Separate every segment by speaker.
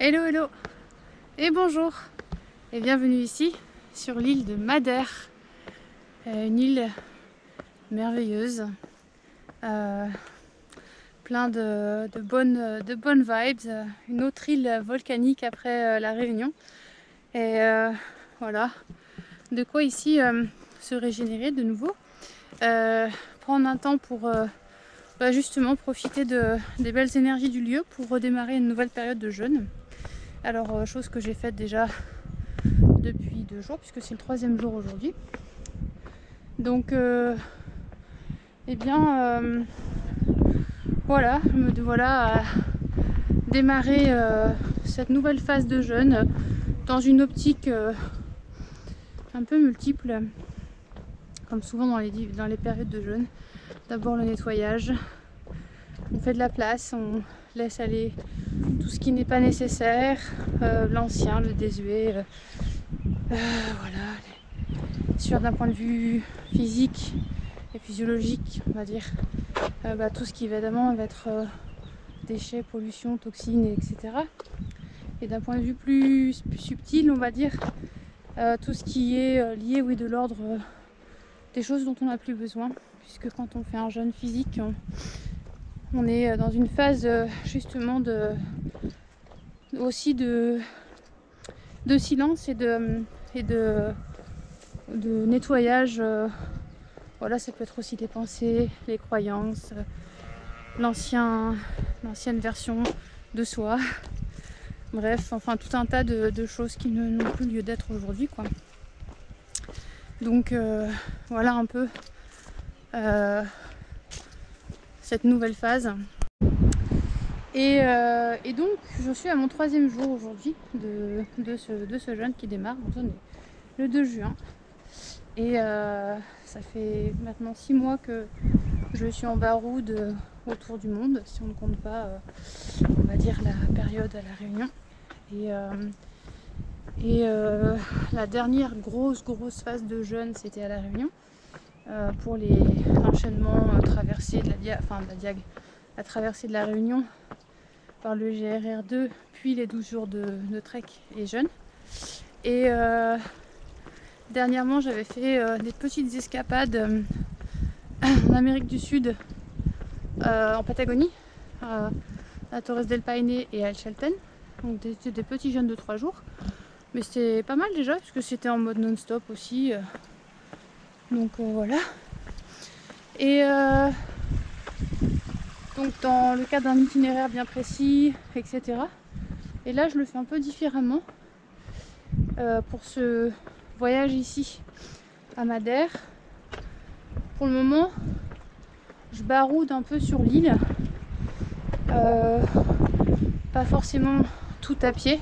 Speaker 1: Hello hello et bonjour et bienvenue ici sur l'île de Madère, une île merveilleuse, plein de bonnes vibes, une autre île volcanique après la Réunion et voilà, de quoi ici se régénérer de nouveau, prendre un temps pour justement profiter des belles énergies du lieu pour redémarrer une nouvelle période de jeûne. Alors, chose que j'ai faite déjà depuis 2 jours, puisque c'est le 3e jour aujourd'hui. Donc, voilà, me voilà à démarrer cette nouvelle phase de jeûne dans une optique un peu multiple, comme souvent dans les périodes de jeûne. D'abord le nettoyage, on fait de la place, on laisse aller tout ce qui n'est pas nécessaire, l'ancien, le désuet, voilà, sur d'un point de vue physique et physiologique, on va dire, tout ce qui évidemment va être déchets, pollution, toxines, etc. Et d'un point de vue plus subtil, on va dire, tout ce qui est lié, oui, de l'ordre des choses dont on n'a plus besoin, puisque quand on fait un jeûne physique, on est dans une phase justement aussi de silence et de nettoyage. Voilà, ça peut être aussi les pensées, les croyances, l'ancienne version de soi. Bref, enfin tout un tas de choses qui n'ont plus lieu d'être aujourd'hui, quoi. Donc voilà un peu cette nouvelle phase. Et donc je suis à mon 3e jour aujourd'hui de ce jeûne qui démarre, le 2 juin. Et ça fait maintenant 6 mois que je suis en baroude autour du monde, si on ne compte pas, on va dire, la période à la Réunion. Et la dernière grosse phase de jeûne, c'était à la Réunion, pour l'enchaînement traversée de la traversée de la Réunion par le GRR2, puis les 12 jours de trek et jeûne. Et dernièrement, j'avais fait des petites escapades en Amérique du Sud, en Patagonie, à Torres del Paine et à El Chalten. Donc des petits jeûnes de 3 jours. Mais c'était pas mal déjà, puisque c'était en mode non-stop aussi. Donc voilà. Et donc dans le cadre d'un itinéraire bien précis, etc. Et là, je le fais un peu différemment pour ce voyage ici à Madère. Pour le moment, je baroude un peu sur l'île, pas forcément tout à pied.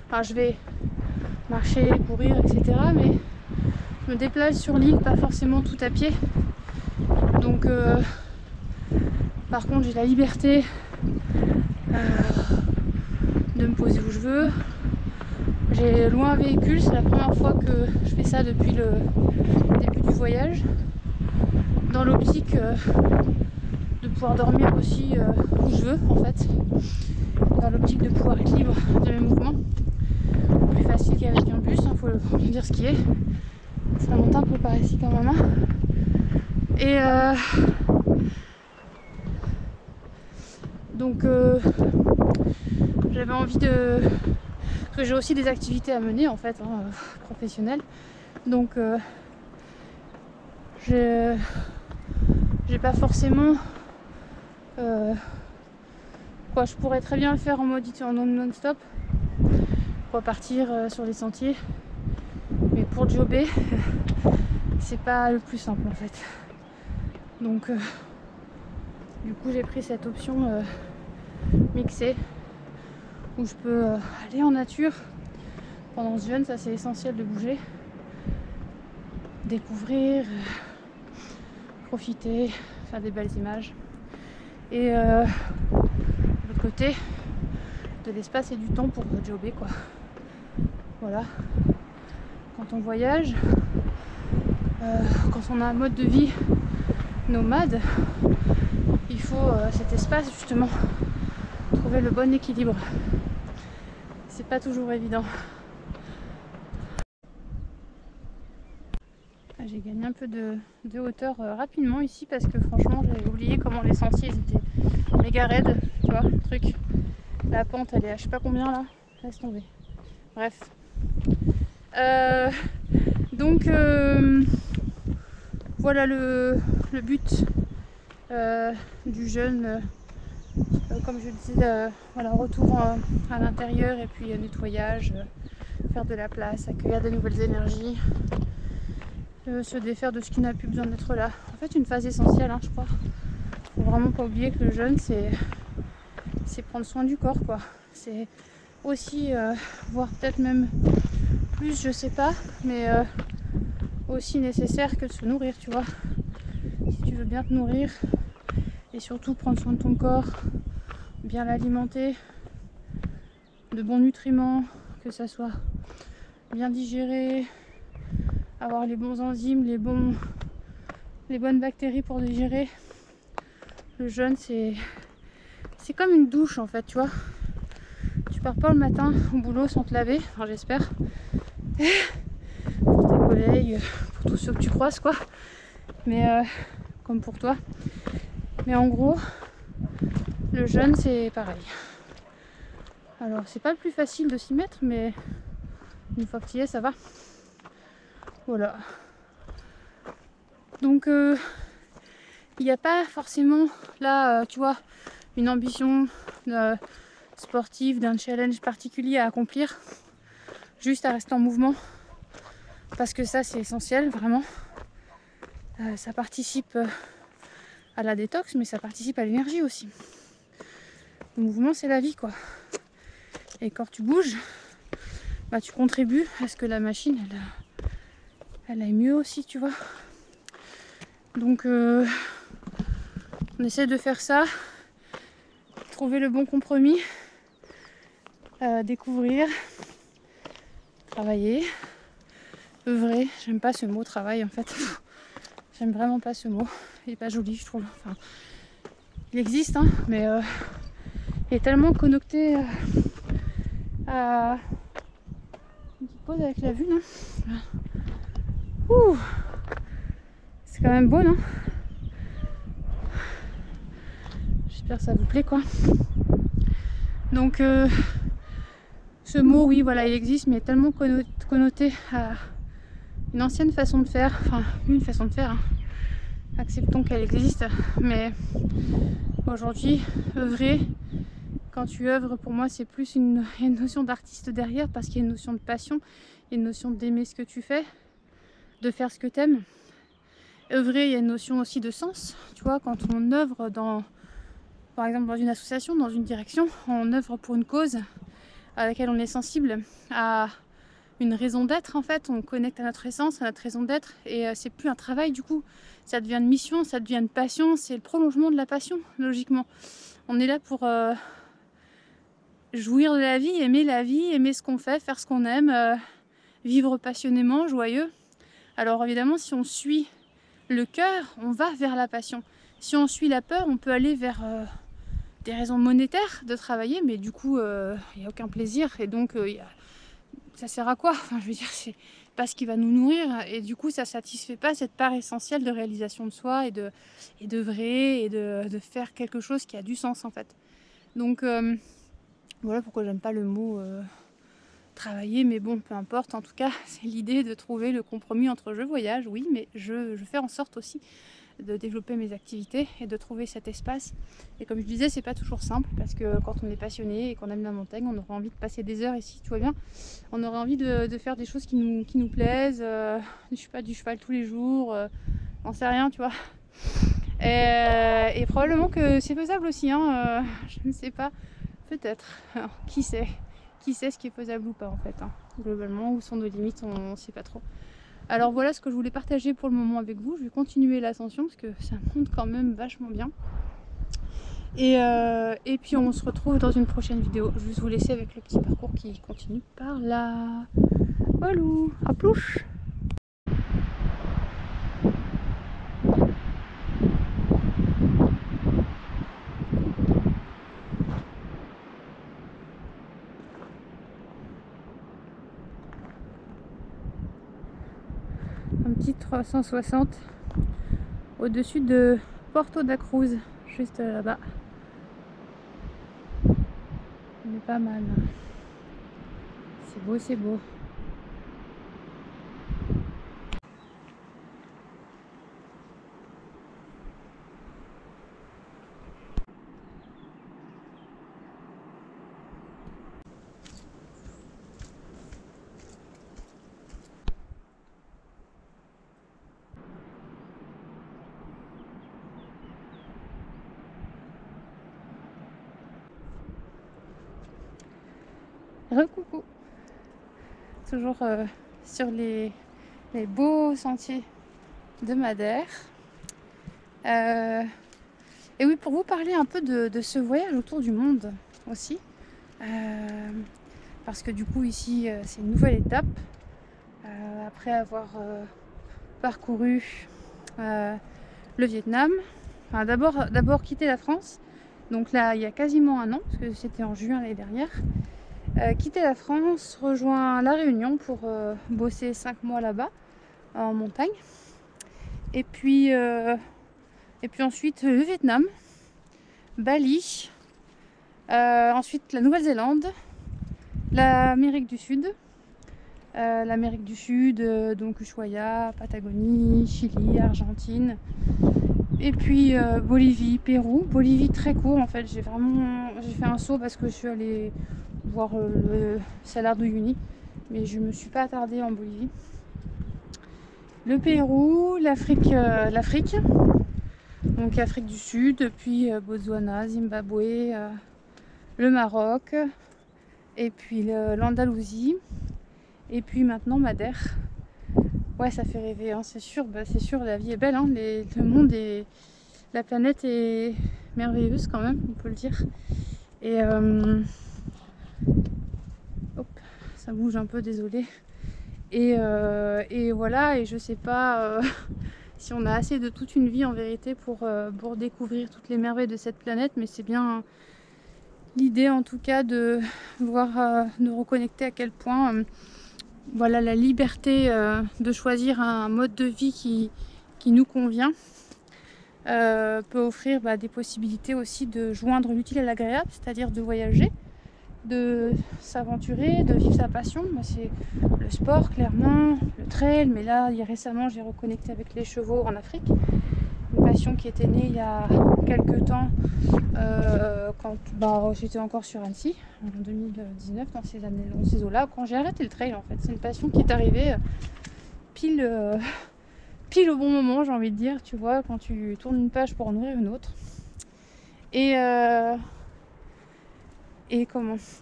Speaker 1: Enfin, je vais marcher, courir, etc. Mais je me déplace sur l'île, pas forcément tout à pied. Donc par contre, j'ai la liberté de me poser où je veux. J'ai loué un véhicule, c'est la première fois que je fais ça depuis le début du voyage, dans l'optique de pouvoir dormir aussi où je veux, en fait, dans l'optique de pouvoir être libre de mes mouvements. Plus facile qu'avec un bus, faut bien dire ce qui est. C'est la montagne un peu par ici quand même. Et donc j'avais envie que j'ai aussi des activités à mener, en fait, professionnelles. Donc j'ai pas forcément je pourrais très bien le faire en mode non-stop, pour partir sur les sentiers, mais pour jobber c'est pas le plus simple, en fait. Donc du coup j'ai pris cette option mixée, où je peux aller en nature pendant ce jeûne. Ça, c'est essentiel de bouger, découvrir, profiter, faire des belles images. Et de l'autre côté, de l'espace et du temps pour jobber, quoi. Voilà. Quand on voyage, quand on a un mode de vie nomade, il faut cet espace, justement, trouver le bon équilibre. pas toujours évident. J'ai gagné un peu de hauteur rapidement ici parce que franchement j'avais oublié comment les sentiers étaient méga raides, tu vois, le truc. La pente elle est à je sais pas combien là, laisse tomber. Bref. Donc voilà le but du jeûne. Comme je le disais, voilà, retour à l'intérieur et puis nettoyage, faire de la place, accueillir de nouvelles énergies, se défaire de ce qui n'a plus besoin d'être là. En fait, une phase essentielle, hein, je crois. Faut vraiment pas oublier que le jeûne, c'est prendre soin du corps, quoi. C'est aussi, voire peut-être même plus, je sais pas, mais aussi nécessaire que de se nourrir, tu vois. Si tu veux bien te nourrir et surtout prendre soin de ton corps, bien l'alimenter, de bons nutriments, que ça soit bien digéré, avoir les bons enzymes, les bonnes bactéries pour digérer. Le jeûne, c'est comme une douche en fait, tu vois. Tu pars pas le matin au boulot sans te laver, enfin j'espère. Pour tes collègues, pour tous ceux que tu croises, quoi. Mais comme pour toi. Mais en gros, le jeûne c'est pareil. Alors c'est pas le plus facile de s'y mettre, mais une fois que tu y es, ça va. Voilà. Donc il n'y a pas forcément là, tu vois, une ambition sportive, d'un challenge particulier à accomplir, juste à rester en mouvement, parce que ça c'est essentiel, vraiment. Ça participe à la détox, mais ça participe à l'énergie aussi. Le mouvement c'est la vie, quoi. Et quand tu bouges, bah, tu contribues à ce que la machine elle aille mieux aussi, tu vois. Donc on essaie de faire ça, trouver le bon compromis, découvrir, travailler, œuvrer. J'aime pas ce mot travail en fait. J'aime vraiment pas ce mot. Il est pas joli, je trouve. Enfin, il existe, hein, mais il est tellement connecté à une petite pause avec la vue, non? Ouh, c'est quand même beau, non? J'espère que ça vous plaît, quoi. Donc ce mot, oui, voilà, il existe, mais tellement connoté à une ancienne façon de faire, enfin une façon de faire, hein. Acceptons qu'elle existe, mais aujourd'hui, œuvrer, quand tu œuvres, pour moi, c'est plus une notion d'artiste derrière, parce qu'il y a une notion de passion, il y a une notion d'aimer ce que tu fais, de faire ce que tu aimes. Œuvrer, il y a une notion aussi de sens, tu vois, quand on œuvre par exemple dans une association, dans une direction, on œuvre pour une cause à laquelle on est sensible, à une raison d'être en fait, on connecte à notre essence, à notre raison d'être, et c'est plus un travail du coup, ça devient une mission, ça devient une passion, c'est le prolongement de la passion, logiquement. On est là pour jouir de la vie, aimer ce qu'on fait, faire ce qu'on aime, vivre passionnément, joyeux. Alors évidemment, si on suit le cœur, on va vers la passion. Si on suit la peur, on peut aller vers des raisons monétaires de travailler, mais du coup, il n'y a aucun plaisir, et donc ça sert à quoi? Enfin, je veux dire, c'est pas ce qui va nous nourrir, et du coup, ça satisfait pas cette part essentielle de réalisation de soi, et d'œuvrer, et de faire quelque chose qui a du sens, en fait. Donc, voilà pourquoi j'aime pas le mot travailler, mais bon, peu importe. En tout cas, c'est l'idée de trouver le compromis entre je voyage, oui, mais je fais en sorte aussi de développer mes activités et de trouver cet espace. Et comme je disais, c'est pas toujours simple, parce que quand on est passionné et qu'on aime la montagne, on aura envie de passer des heures ici, tu vois bien. On aura envie de faire des choses qui nous plaisent, je sais pas, du cheval tous les jours, j'en sais rien, tu vois. Et probablement que c'est faisable aussi, hein, je ne sais pas, peut-être. Alors, qui sait ce qui est faisable ou pas en fait, hein. Globalement, où sont nos limites, on ne sait pas trop. Alors voilà ce que je voulais partager pour le moment avec vous. Je vais continuer l'ascension parce que ça monte quand même vachement bien. Et puis on se retrouve dans une prochaine vidéo. Je vais vous laisser avec le petit parcours qui continue par là. Walou, à plouche! un petit 360 au-dessus de Porto da Cruz, juste là-bas. Il est pas mal. C'est beau, c'est beau. Recoucou. Toujours sur les beaux sentiers de Madère. Et oui, pour vous parler un peu de ce voyage autour du monde aussi. Parce que du coup ici c'est une nouvelle étape. Après avoir parcouru le Vietnam. Enfin, d'abord quitté la France. Donc là il y a quasiment un an, parce que c'était en juin l'année dernière. Quitter la France, rejoint la Réunion pour bosser 5 mois là-bas en montagne, et puis ensuite le Vietnam, Bali, ensuite la Nouvelle-Zélande, l'Amérique du Sud, donc Ushuaia, Patagonie, Chili, Argentine, et puis Bolivie, Pérou. Bolivie très court en fait, j'ai fait un saut parce que je suis allée voir le Salar de Uyuni, mais je me suis pas attardée en Bolivie. Le Pérou, l'Afrique, donc Afrique du Sud, puis Botswana, Zimbabwe, le Maroc, et puis l'Andalousie, et puis maintenant Madère. Ouais, ça fait rêver, hein, c'est sûr, la vie est belle, hein, le monde et la planète est merveilleuse quand même, on peut le dire. Et hop, ça bouge un peu, désolé. Et voilà, et je sais pas si on a assez de toute une vie en vérité pour découvrir toutes les merveilles de cette planète, mais c'est bien l'idée en tout cas de voir, de reconnecter à quel point voilà, la liberté de choisir un mode de vie qui nous convient peut offrir des possibilités aussi de joindre l'utile à l'agréable, c'est-à-dire de voyager, de s'aventurer, de vivre sa passion. Moi, c'est le sport clairement, le trail, mais là récemment j'ai reconnecté avec les chevaux en Afrique, une passion qui était née il y a quelques temps quand j'étais encore sur Annecy en 2019, dans ces eaux-là, quand j'ai arrêté le trail en fait. C'est une passion qui est arrivée pile au bon moment, j'ai envie de dire, tu vois, quand tu tournes une page pour en ouvrir une autre. Et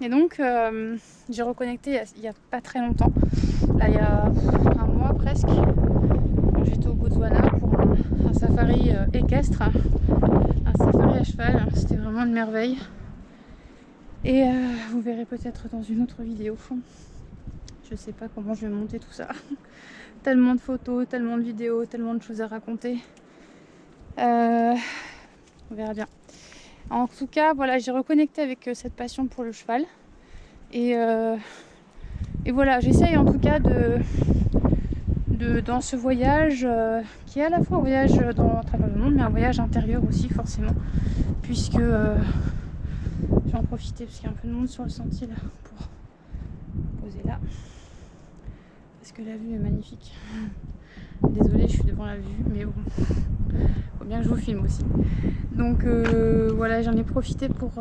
Speaker 1: donc j'ai reconnecté il y a pas très longtemps, là il y a un mois presque, quand j'étais au Botswana pour un safari équestre, un safari à cheval. C'était vraiment une merveille. Et vous verrez peut-être dans une autre vidéo. Je sais pas comment je vais monter tout ça. Tellement de photos, tellement de vidéos, tellement de choses à raconter. On verra bien. En tout cas, voilà, j'ai reconnecté avec cette passion pour le cheval. Et voilà, j'essaye en tout cas dans ce voyage qui est à la fois un voyage à travers le monde, mais un voyage intérieur aussi forcément, puisque je vais en profiter parce qu'il y a un peu de monde sur le sentier là pour poser là, parce que la vue est magnifique. Désolée, je suis devant la vue, mais bon, faut bien que je vous filme aussi. Donc voilà, j'en ai profité pour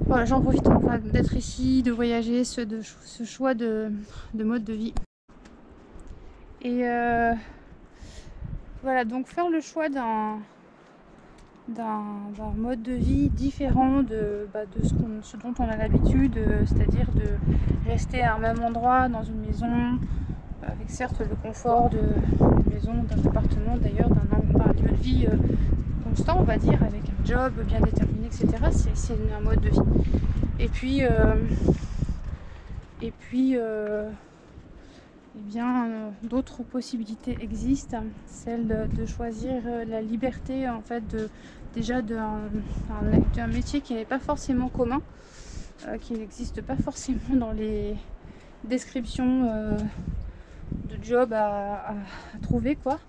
Speaker 1: voilà, j'en profite enfin, d'être ici, de voyager, ce choix de mode de vie. Et voilà, donc faire le choix d'un mode de vie différent de ce dont on a l'habitude, c'est-à-dire de rester à un même endroit dans une maison, avec certes le confort d'une maison, d'un appartement, d'ailleurs d'un lieu de vie constant, on va dire, avec un job bien déterminé, etc. C'est un mode de vie. Et puis eh bien, d'autres possibilités existent, celle de choisir la liberté en fait d'un métier qui n'est pas forcément commun, qui n'existe pas forcément dans les descriptions job à trouver quoi,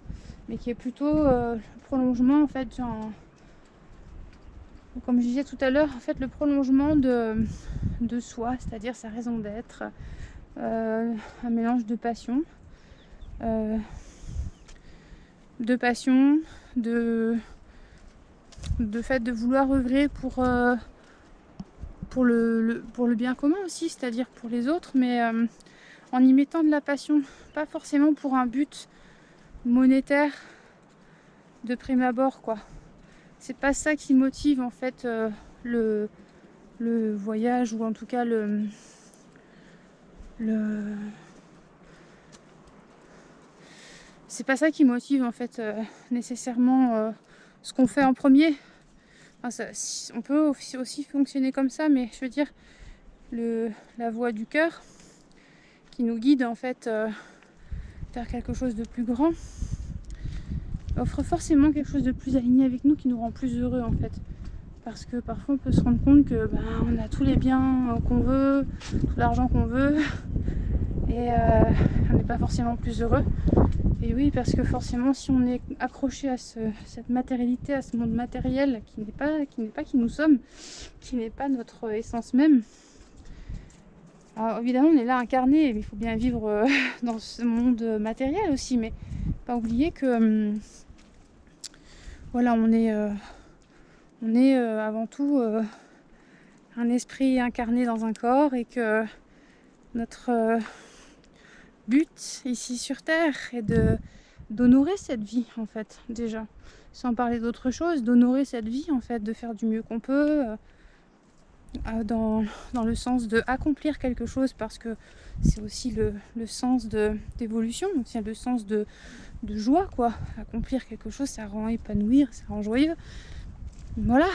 Speaker 1: mais qui est plutôt le prolongement en fait, genre, comme je disais tout à l'heure, en fait le prolongement de soi, c'est-à-dire sa raison d'être, un mélange de passion, de fait de vouloir œuvrer pour le bien commun aussi, c'est-à-dire pour les autres, mais en y mettant de la passion, pas forcément pour un but monétaire de prime abord quoi. C'est pas ça qui motive en fait le voyage, ou en tout cas c'est pas ça qui motive en fait nécessairement ce qu'on fait en premier. Enfin, on peut aussi fonctionner comme ça, mais je veux dire la voix du cœur qui nous guide en fait vers quelque chose de plus grand offre forcément quelque chose de plus aligné avec nous, qui nous rend plus heureux en fait. Parce que parfois on peut se rendre compte que on a tous les biens qu'on veut, tout l'argent qu'on veut, et on n'est pas forcément plus heureux. Et oui, parce que forcément si on est accroché à cette matérialité, à ce monde matériel qui n'est pas qui nous sommes, qui n'est pas notre essence même. Alors évidemment on est là incarné, mais il faut bien vivre dans ce monde matériel aussi, mais pas oublier que voilà, on est avant tout un esprit incarné dans un corps, et que notre but ici sur Terre est d'honorer cette vie en fait, déjà, sans parler d'autre chose, d'honorer cette vie en fait, de faire du mieux qu'on peut, dans le sens de accomplir quelque chose, parce que c'est aussi le sens d'évolution, c'est le sens de joie quoi. Accomplir quelque chose, ça rend épanouir, ça rend joyeux, voilà.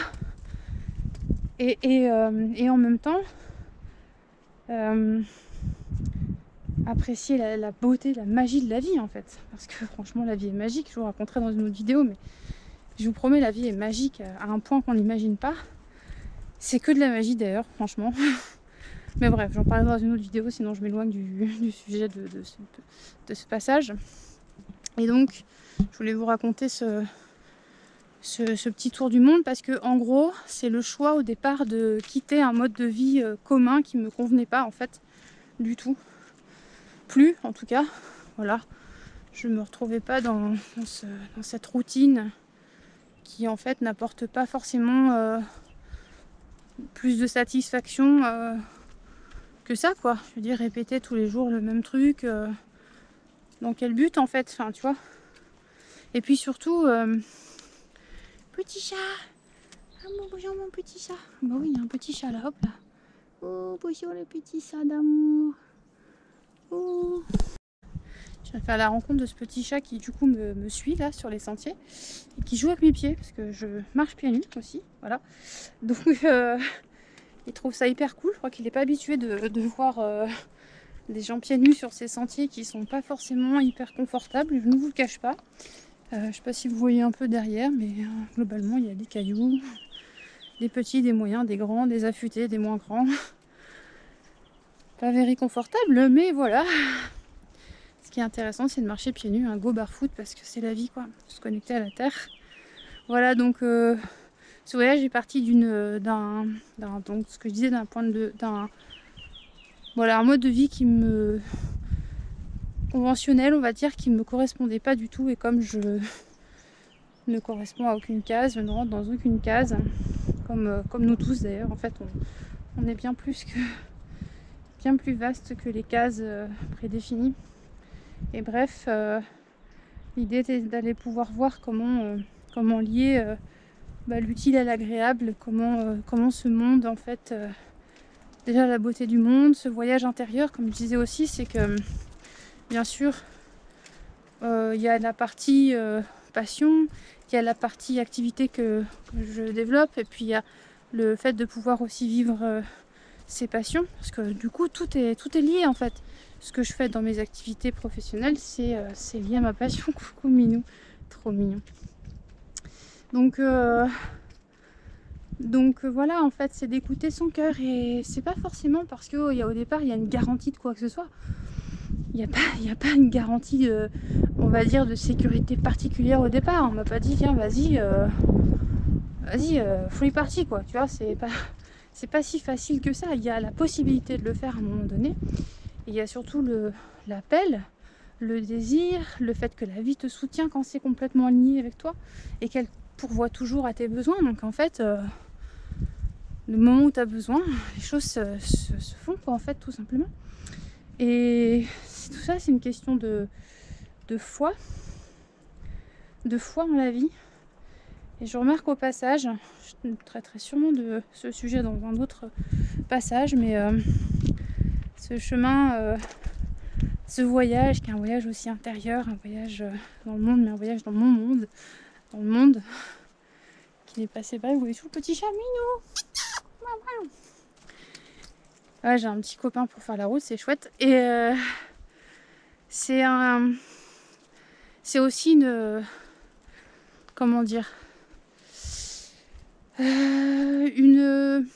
Speaker 1: Et en même temps apprécier la beauté, la magie de la vie en fait, parce que franchement la vie est magique. Je vous raconterai dans une autre vidéo, mais je vous promets, la vie est magique à un point qu'on n'imagine pas. C'est que de la magie d'ailleurs, franchement. Mais bref, j'en parlerai dans une autre vidéo, sinon je m'éloigne du sujet de ce passage. Et donc je voulais vous raconter ce petit tour du monde, parce que en gros c'est le choix au départ de quitter un mode de vie commun qui me convenait pas en fait du tout, plus en tout cas, voilà. Je me retrouvais pas dans cette routine qui en fait n'apporte pas forcément plus de satisfaction que ça quoi. Je veux dire, répéter tous les jours le même truc, dans quel but en fait, enfin tu vois. Et puis surtout petit chat. Ah, bonjour mon petit chat. Bah oui, il y a un petit chat là, hop là. Oh, bonjour le petit chat d'amour. Oh. Je vais faire la rencontre de ce petit chat qui du coup me suit là sur les sentiers, et qui joue avec mes pieds, parce que je marche pieds nus aussi, voilà. Donc il trouve ça hyper cool. Je crois qu'il n'est pas habitué de voir des gens pieds nus sur ces sentiers qui sont pas forcément hyper confortables, je ne vous le cache pas. Je sais pas si vous voyez un peu derrière, mais globalement il y a des cailloux, des petits, des moyens, des grands, des affûtés, des moins grands. Pas very confortable, mais voilà. Ce qui est intéressant, c'est de marcher pieds nus, un go barefoot, parce que c'est la vie quoi, se connecter à la terre. Voilà, donc ce voyage est parti donc ce que je disais, voilà, un mode de vie qui me conventionnel, on va dire, qui me correspondait pas du tout. Et comme je ne corresponds à aucune case, je ne rentre dans aucune case, comme nous tous d'ailleurs, en fait on est bien plus vaste que les cases prédéfinies. Et bref, l'idée était d'aller pouvoir voir comment lier l'utile à l'agréable, comment ce monde en fait, déjà la beauté du monde, ce voyage intérieur, comme je disais aussi, c'est que bien sûr il y a la partie passion, il y a la partie activité que je développe, et puis il y a le fait de pouvoir aussi vivre ses passions, parce que du coup tout est lié en fait. Ce que je fais dans mes activités professionnelles, c'est lié à ma passion. Coucou Minou, trop mignon. Donc voilà, en fait, c'est d'écouter son cœur, et c'est pas forcément parce que au départ il y a une garantie de quoi que ce soit. y a pas une garantie, on va dire, de sécurité particulière au départ. On m'a pas dit, tiens, vas-y, free party, quoi. Tu vois, c'est pas si facile que ça. Il y a la possibilité de le faire à un moment donné. Et il y a surtout l'appel, le désir, le fait que la vie te soutient quand c'est complètement aligné avec toi et qu'elle pourvoit toujours à tes besoins. Donc en fait, le moment où tu as besoin, les choses se font, quoi, en fait, tout simplement. Et tout ça, c'est une question de foi, en la vie. Et je remarque au passage, je traiterai sûrement de ce sujet dans un autre passage, mais ce chemin, ce voyage, qui est un voyage aussi intérieur, un voyage dans le monde, mais un voyage dans mon monde, dans le monde, qui n'est passé pas. Vous voyez tout le petit chat Minou. Ouais, j'ai un petit copain pour faire la route, c'est chouette. Et c'est aussi une, comment dire, je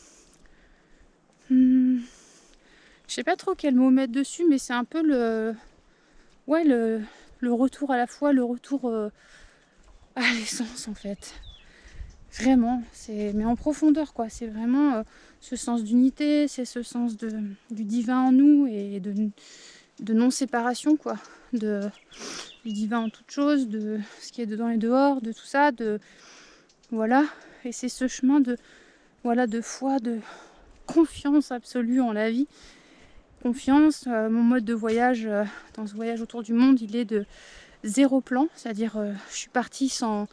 Speaker 1: sais pas trop quel mot mettre dessus, mais c'est un peu le retour à la fois, le retour à l'essence, en fait. Vraiment, mais en profondeur, quoi. C'est vraiment ce sens d'unité, c'est ce sens du divin en nous et de non-séparation, quoi. Du divin en toute chose, de ce qui est dedans et dehors, de tout ça, voilà. Et c'est ce chemin de foi, de confiance absolue en la vie. Confiance, mon mode de voyage, dans ce voyage autour du monde, il est de 0 plan, c'est-à-dire je suis partie sans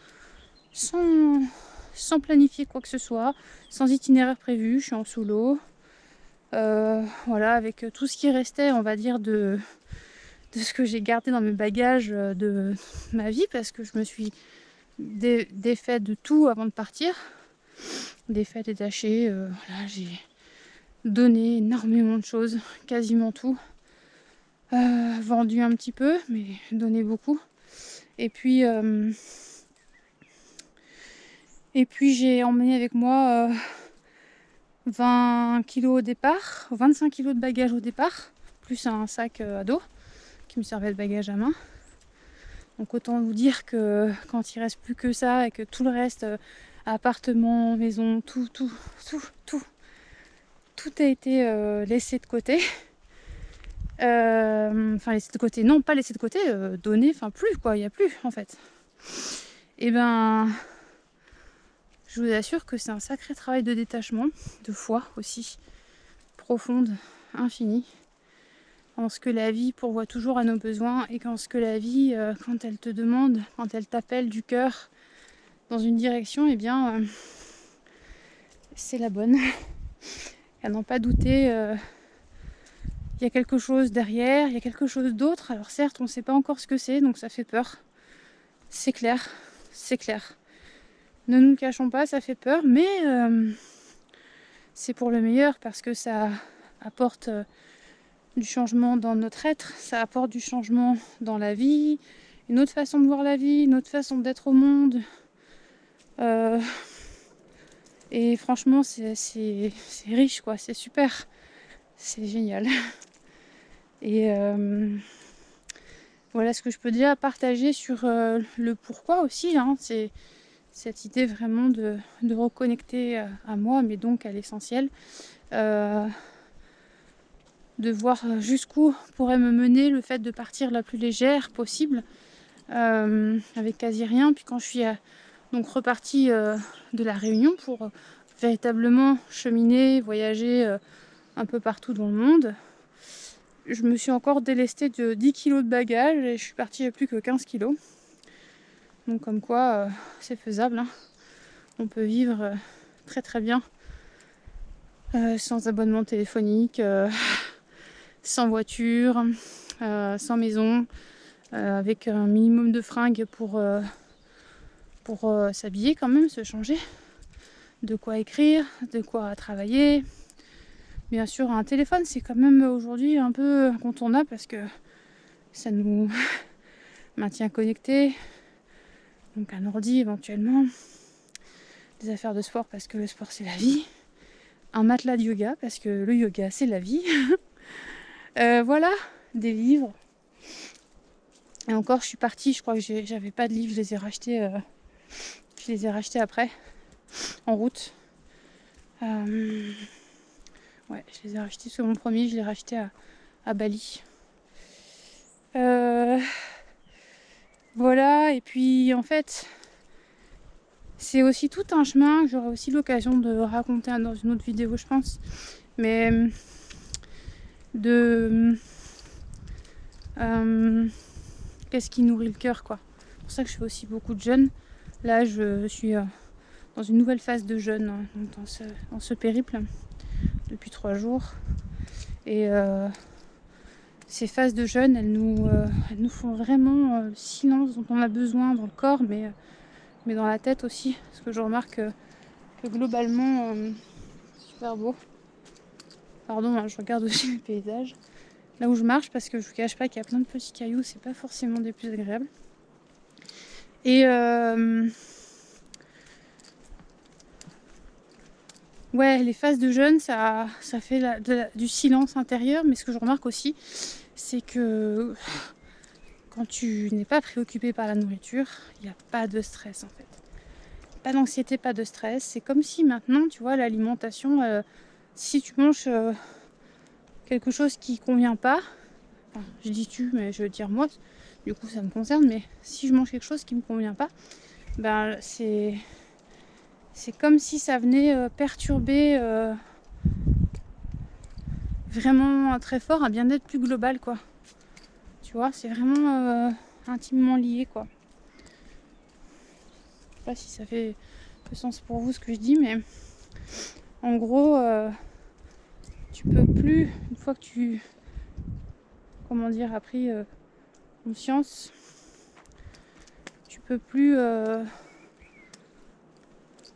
Speaker 1: planifier quoi que ce soit, sans itinéraire prévu, je suis en solo, voilà, avec tout ce qui restait, on va dire, de ce que j'ai gardé dans mes bagages de ma vie, parce que je me suis défait de tout avant de partir, défait, détaché, voilà, j'ai donné énormément de choses, quasiment tout, vendu un petit peu, mais donné beaucoup, et puis j'ai emmené avec moi 20 kilos au départ, 25 kilos de bagages au départ, plus un sac à dos qui me servait de bagage à main. Donc autant vous dire que quand il reste plus que ça et que tout le reste, appartement, maison, tout a été laissé de côté. Enfin laissé de côté, non pas laissé de côté, donné, enfin plus, quoi, il n'y a plus en fait. Et ben, je vous assure que c'est un sacré travail de détachement, de foi aussi, profonde, infinie, en ce que la vie pourvoit toujours à nos besoins, et qu'en ce que la vie, quand elle te demande, quand elle t'appelle du cœur dans une direction, eh bien c'est la bonne. À n'en pas douter, il y a quelque chose derrière, il y a quelque chose d'autre. Alors certes, on ne sait pas encore ce que c'est, donc ça fait peur. C'est clair, c'est clair. Ne nous le cachons pas, ça fait peur, mais c'est pour le meilleur, parce que ça apporte du changement dans notre être, ça apporte du changement dans la vie, une autre façon de voir la vie, une autre façon d'être au monde. Et franchement, c'est riche, quoi, c'est super, c'est génial. Et voilà ce que je peux déjà partager sur le pourquoi aussi, hein. C'est cette idée vraiment de reconnecter à moi, mais donc à l'essentiel, de voir jusqu'où pourrait me mener le fait de partir la plus légère possible, avec quasi rien. Puis quand je suis donc repartie de la Réunion pour véritablement cheminer, voyager un peu partout dans le monde, je me suis encore délestée de 10 kilos de bagages et je suis partie avec plus que 15 kilos. Donc comme quoi, c'est faisable, hein. On peut vivre très très bien sans abonnement téléphonique, sans voiture, sans maison, avec un minimum de fringues pour s'habiller quand même, se changer, de quoi écrire, de quoi travailler. Bien sûr, un téléphone, c'est quand même aujourd'hui un peu incontournable parce que ça nous maintient connectés. Donc un ordi éventuellement, des affaires de sport parce que le sport c'est la vie, un matelas de yoga parce que le yoga c'est la vie. Voilà, des livres, Et encore, je suis partie, je crois que j'avais pas de livres, je les ai rachetés après, en route. Ouais, je les ai rachetés, c'est mon premier, je l'ai racheté à Bali. Voilà, et puis en fait, c'est aussi tout un chemin que j'aurai aussi l'occasion de raconter dans une autre vidéo, je pense. Mais qu'est-ce qui nourrit le cœur, quoi. C'est pour ça que je fais aussi beaucoup de jeûnes. Là, je suis dans une nouvelle phase de jeûne, hein, dans ce périple, depuis 3 jours. Et ces phases de jeûne, elles nous font vraiment le silence dont on a besoin dans le corps, mais dans la tête aussi. Parce que je remarque que globalement, super beau. Pardon, hein, je regarde aussi les paysages. Là où je marche, parce que je vous cache pas qu'il y a plein de petits cailloux, c'est pas forcément des plus agréables. Et ouais, les phases de jeûne, ça fait du silence intérieur, mais ce que je remarque aussi, c'est que quand tu n'es pas préoccupé par la nourriture, il n'y a pas de stress en fait. Pas d'anxiété, pas de stress. C'est comme si maintenant, tu vois, l'alimentation, si tu manges quelque chose qui ne convient pas, enfin, je dis tu, mais je veux dire moi, du coup ça me concerne, mais si je mange quelque chose qui ne me convient pas, ben c'est comme si ça venait perturber vraiment très fort un bien-être plus global, quoi. Tu vois, c'est vraiment intimement lié, quoi. Je sais pas si ça fait sens pour vous ce que je dis, mais en gros, tu peux plus, une fois que tu, comment dire, as pris conscience, tu peux plus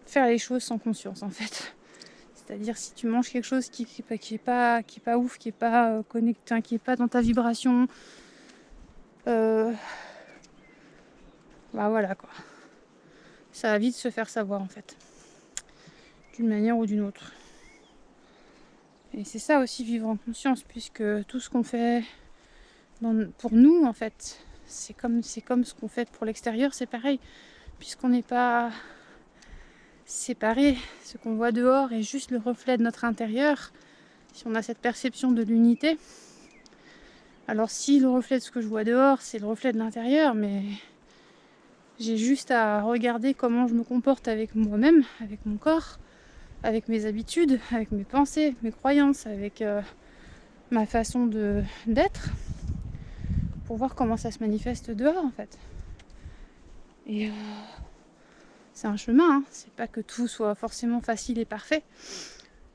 Speaker 1: faire les choses sans conscience, en fait. C'est-à-dire, si tu manges quelque chose qui est pas ouf, qui est pas connecté, qui est pas dans ta vibration, bah voilà, quoi. Ça va vite se faire savoir, en fait, d'une manière ou d'une autre. Et c'est ça aussi, vivre en conscience, puisque tout ce qu'on fait pour nous, en fait, c'est comme ce qu'on fait pour l'extérieur, c'est pareil, puisqu'on n'est pas séparés. Ce qu'on voit dehors est juste le reflet de notre intérieur. Si on a cette perception de l'unité, alors si le reflet de ce que je vois dehors, c'est le reflet de l'intérieur, mais j'ai juste à regarder comment je me comporte avec moi-même, avec mon corps, avec mes habitudes, avec mes pensées, mes croyances, avec ma façon d'être, pour voir comment ça se manifeste dehors, en fait. Et c'est un chemin, hein. C'est pas que tout soit forcément facile et parfait,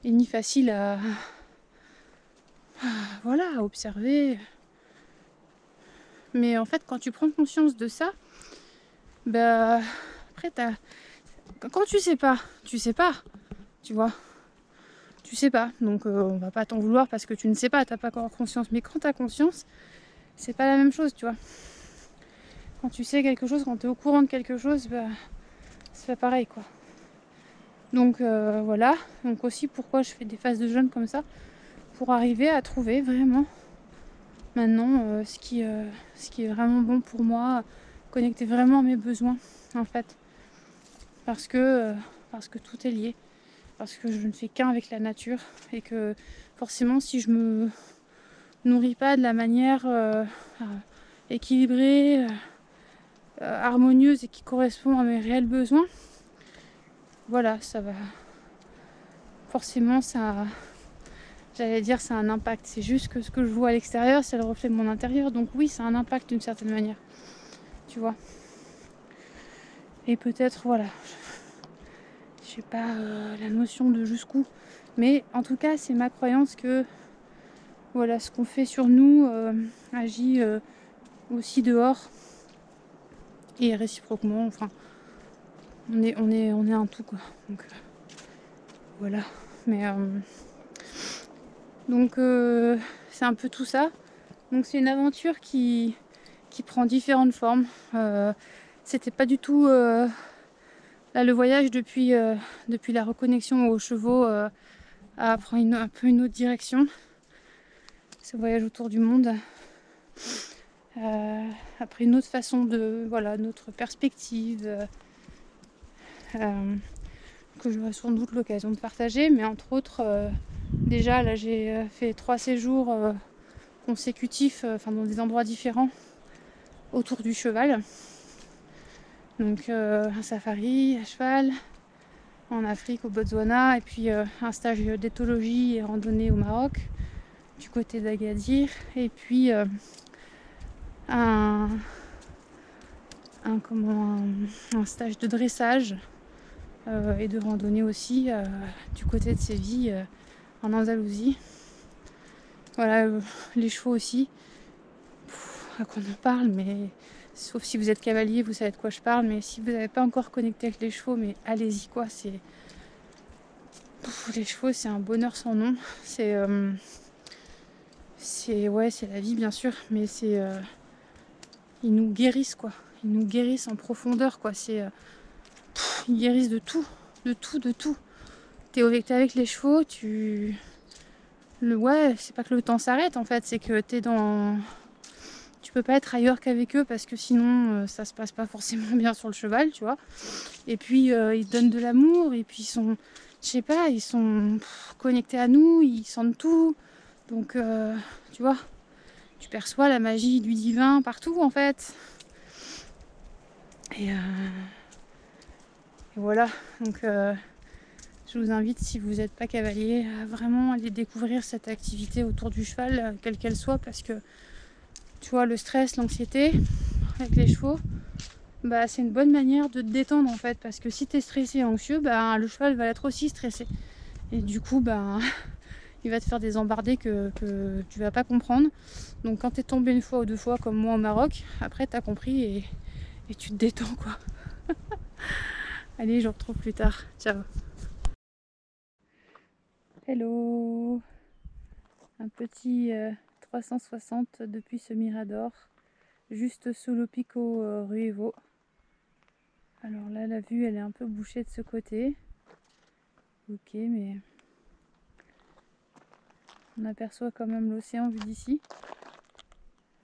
Speaker 1: et ni facile à observer. Mais en fait, quand tu prends conscience de ça, bah après quand tu sais pas, tu vois. Tu sais pas, donc on va pas t'en vouloir parce que tu ne sais pas, t'as pas encore conscience. Mais quand t'as conscience, c'est pas la même chose, tu vois. Quand tu sais quelque chose, quand t'es au courant de quelque chose, bah c'est pas pareil, quoi. Donc voilà, donc aussi pourquoi je fais des phases de jeûne comme ça, pour arriver à trouver vraiment maintenant ce qui est vraiment bon pour moi, connecter vraiment à mes besoins, en fait, parce que tout est lié, parce que je ne fais qu'un avec la nature, et que forcément si je me nourris pas de la manière équilibrée, harmonieuse et qui correspond à mes réels besoins, voilà, ça va forcément, ça, j'allais dire, ça a un impact. C'est juste que ce que je vois à l'extérieur, c'est le reflet de mon intérieur, donc oui, ça a un impact d'une certaine manière, tu vois. Et peut-être, voilà, je sais pas la notion de jusqu'où, mais en tout cas, c'est ma croyance que voilà, ce qu'on fait sur nous agit aussi dehors, et réciproquement. Enfin, on est un tout, quoi. Donc voilà. Mais donc c'est un peu tout ça. Donc c'est une aventure qui prend différentes formes. C'était pas du tout là, le voyage depuis la reconnexion aux chevaux a pris un peu une autre direction. Ce voyage autour du monde. après une autre façon de, voilà, notre perspective que j'aurai sans doute l'occasion de partager, mais entre autres, déjà là j'ai fait 3 séjours consécutifs, dans des endroits différents autour du cheval. Donc un safari à cheval en Afrique, au Botswana, et puis un stage d'éthologie et randonnée au Maroc, du côté d'Agadir, et puis un stage de dressage et de randonnée aussi du côté de Séville, en Andalousie. Voilà, les chevaux aussi. À quoi on en parle, mais sauf si vous êtes cavalier, vous savez de quoi je parle, mais si vous n'avez pas encore connecté avec les chevaux, mais allez-y quoi, les chevaux c'est un bonheur sans nom. C'est ouais, c'est la vie bien sûr, mais ils nous guérissent quoi. Ils nous guérissent en profondeur quoi. Ils guérissent de tout, de tout, de tout. T'es avec les chevaux, ouais, c'est pas que le temps s'arrête en fait, c'est que tu peux pas être ailleurs qu'avec eux parce que sinon ça se passe pas forcément bien sur le cheval, tu vois. Et puis ils donnent de l'amour et puis ils sont, je sais pas, ils sont connectés à nous, ils sentent tout. Donc tu vois, tu perçois la magie du divin partout en fait. Et voilà, donc je vous invite, si vous n'êtes pas cavalier, à vraiment aller découvrir cette activité autour du cheval, quelle qu'elle soit, parce que tu vois, le stress, l'anxiété avec les chevaux, bah, c'est une bonne manière de te détendre en fait, parce que si tu es stressé et anxieux, bah, le cheval va être aussi stressé. Et du coup, bah, il va te faire des embardées que tu vas pas comprendre. Donc quand tu es tombé une fois ou deux fois comme moi au Maroc, après tu as compris et tu te détends quoi. Allez, je vous retrouve plus tard. Ciao. Hello. Un petit 360 depuis ce Mirador, juste sous le Pico Ruevo. Alors là, la vue, elle est un peu bouchée de ce côté. Ok, mais on aperçoit quand même l'océan vu d'ici.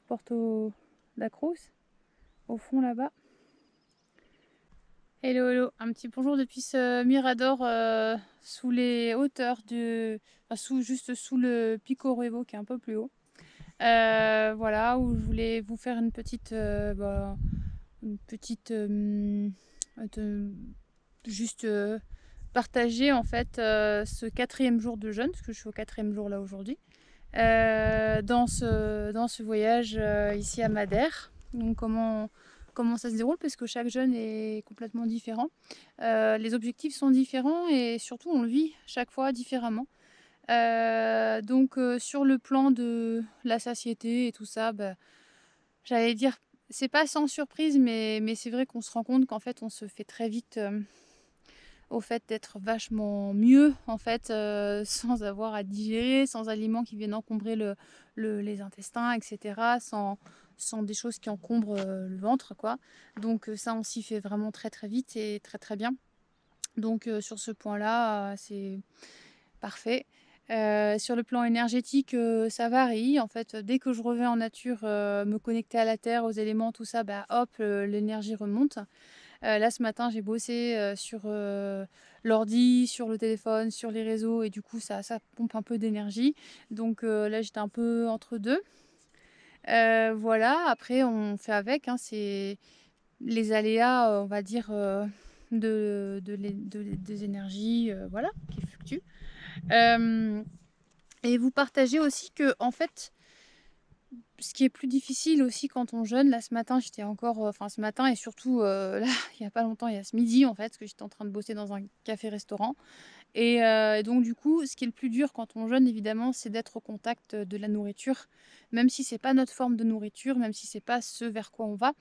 Speaker 1: Porto da Cruz, au fond là-bas. Hello, hello. Un petit bonjour depuis ce Mirador sous les hauteurs juste sous le Pico Ruevo qui est un peu plus haut. Voilà, où je voulais vous faire une petite juste partager en fait ce 4e jour de jeûne, parce que je suis au 4e jour là aujourd'hui, dans ce voyage ici à Madère. Donc comment ça se déroule, parce que chaque jeûne est complètement différent. Les objectifs sont différents et surtout on le vit chaque fois différemment. Donc sur le plan de la satiété et tout ça, bah, j'allais dire, c'est pas sans surprise, mais c'est vrai qu'on se rend compte qu'en fait on se fait très vite au fait d'être vachement mieux en fait, sans avoir à digérer, sans aliments qui viennent encombrer les intestins, etc., sans des choses qui encombrent le ventre quoi. Donc ça on s'y fait vraiment très très vite et très très bien. Donc sur ce point là c'est parfait. Sur le plan énergétique, ça varie. En fait, dès que je reviens en nature, me connecter à la terre, aux éléments, tout ça, bah, hop, l'énergie remonte. Là, ce matin, j'ai bossé sur l'ordi, sur le téléphone, sur les réseaux, et du coup, ça pompe un peu d'énergie. Donc là, j'étais un peu entre deux. Voilà, après, on fait avec. Hein, c'est les aléas, on va dire, des énergies, voilà, qui fluctuent. Et vous partagez aussi que, en fait, ce qui est plus difficile aussi quand on jeûne, là ce matin j'étais encore, ce matin et surtout là il y a pas longtemps, il y a ce midi en fait, parce que j'étais en train de bosser dans un café-restaurant. Et donc du coup, ce qui est le plus dur quand on jeûne évidemment, c'est d'être au contact de la nourriture. Même si c'est pas notre forme de nourriture, même si c'est pas ce vers quoi on va.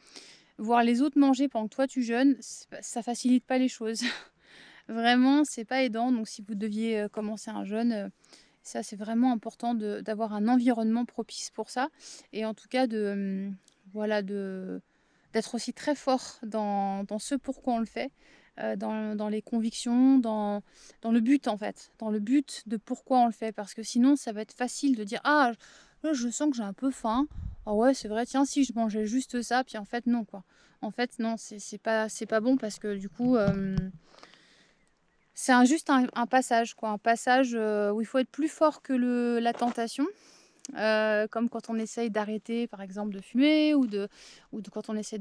Speaker 1: Voir les autres manger pendant que toi tu jeûnes, ça facilite pas les choses. Vraiment, c'est pas aidant. Donc si vous deviez commencer un jeûne, ça c'est vraiment important d'avoir un environnement propice pour ça. Et en tout cas voilà, d'être aussi très fort dans ce pourquoi on le fait, dans les convictions, dans le but en fait, dans le but de pourquoi on le fait. Parce que sinon ça va être facile de dire: «Ah, là je sens que j'ai un peu faim. «Ah ouais, c'est vrai, tiens, si je mangeais juste ça», puis en fait, non, quoi. En fait, non, c'est pas bon parce que du coup, c'est juste un passage, quoi. Un passage, où il faut être plus fort que la tentation. Comme quand on essaye d'arrêter, par exemple, de fumer ou de quand on essaie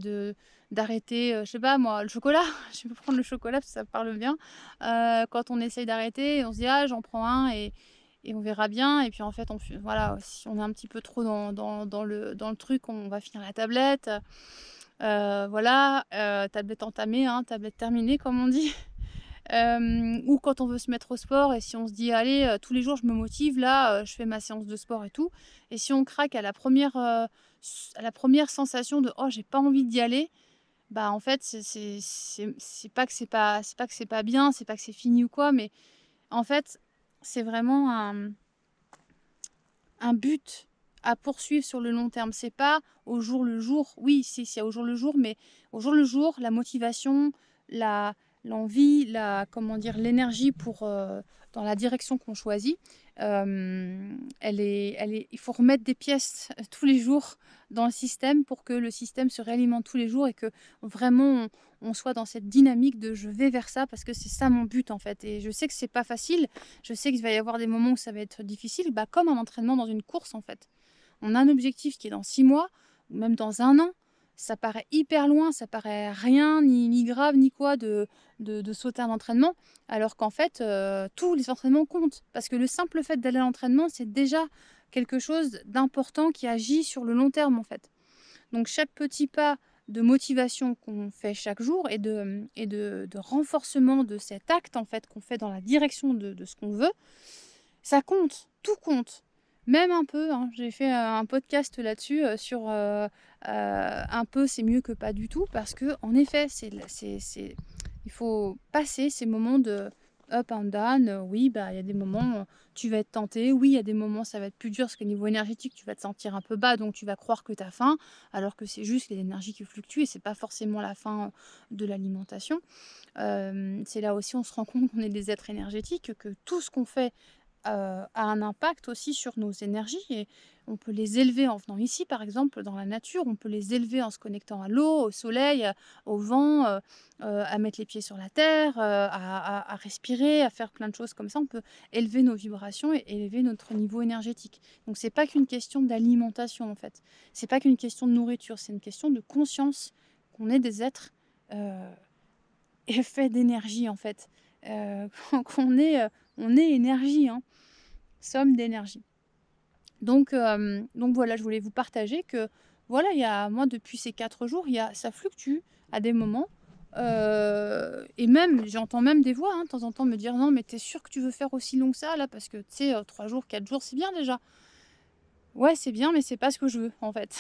Speaker 1: d'arrêter, je sais pas moi, le chocolat. Je vais prendre le chocolat parce que ça me parle bien. Quand on essaye d'arrêter, on se dit: «Ah, j'en prends un et on verra bien» et puis en fait, voilà, si on est un petit peu trop dans le truc, on va finir la tablette. Voilà, tablette entamée, hein, tablette terminée comme on dit. Ou quand on veut se mettre au sport et si on se dit: «Allez, tous les jours je me motive là, je fais ma séance de sport et tout» et si on craque à la première sensation de: «Oh j'ai pas envie d'y aller», bah, en fait c'est pas que c'est pas bien, c'est pas que c'est fini ou quoi, mais en fait, c'est vraiment un but à poursuivre sur le long terme. C'est pas au jour le jour. Oui, si, c'est au jour le jour, mais au jour le jour, la motivation, la l'envie, comment dire? L'énergie pour, dans la direction qu'on choisit, il faut remettre des pièces tous les jours dans le système pour que le système se réalimente tous les jours et que vraiment on soit dans cette dynamique de: «Je vais vers ça parce que c'est ça mon but, en fait» et je sais que c'est pas facile. Je sais qu'il va y avoir des moments où ça va être difficile, bah, comme un entraînement dans une course, en fait. On a un objectif qui est dans 6 mois ou même dans 1 an. Ça paraît hyper loin, ça paraît rien, ni grave, ni quoi de sauter un entraînement, alors qu'en fait, tous les entraînements comptent. Parce que le simple fait d'aller à l'entraînement, c'est déjà quelque chose d'important qui agit sur le long terme, en fait. Donc chaque petit pas de motivation qu'on fait chaque jour et de renforcement de cet acte, en fait, qu'on fait dans la direction de ce qu'on veut, ça compte, tout compte. Même un peu, hein. J'ai fait, un podcast là-dessus, sur, un peu c'est mieux que pas du tout parce que en effet, c'est il faut passer ces moments de up and down. Oui, bah, il y a des moments, tu vas être tenté. Oui, il y a des moments, ça va être plus dur parce qu'au niveau énergétique, tu vas te sentir un peu bas, donc tu vas croire que tu as faim, alors que c'est juste l'énergie qui fluctue et c'est pas forcément la faim, de l'alimentation. C'est là aussi on se rend compte qu'on est des êtres énergétiques, que tout ce qu'on fait a un impact aussi sur nos énergies et on peut les élever en venant ici, par exemple, dans la nature. On peut les élever en se connectant à l'eau, au soleil, au vent, à mettre les pieds sur la terre, à respirer, à faire plein de choses comme ça. On peut élever nos vibrations et élever notre niveau énergétique. Donc c'est pas qu'une question d'alimentation, en fait. C'est pas qu'une question de nourriture, c'est une question de conscience qu'on est des êtres, heu, faits d'énergie, en fait. On est énergie, hein, somme d'énergie. Donc voilà, je voulais vous partager que, voilà, il y a moi depuis ces 4 jours, ça fluctue à des moments, et même j'entends même des voix, hein, de temps en temps me dire: «Non mais t'es sûr que tu veux faire aussi long que ça là? Parce que tu sais, 3 jours, 4 jours, c'est bien déjà». Ouais, c'est bien, mais c'est pas ce que je veux, en fait.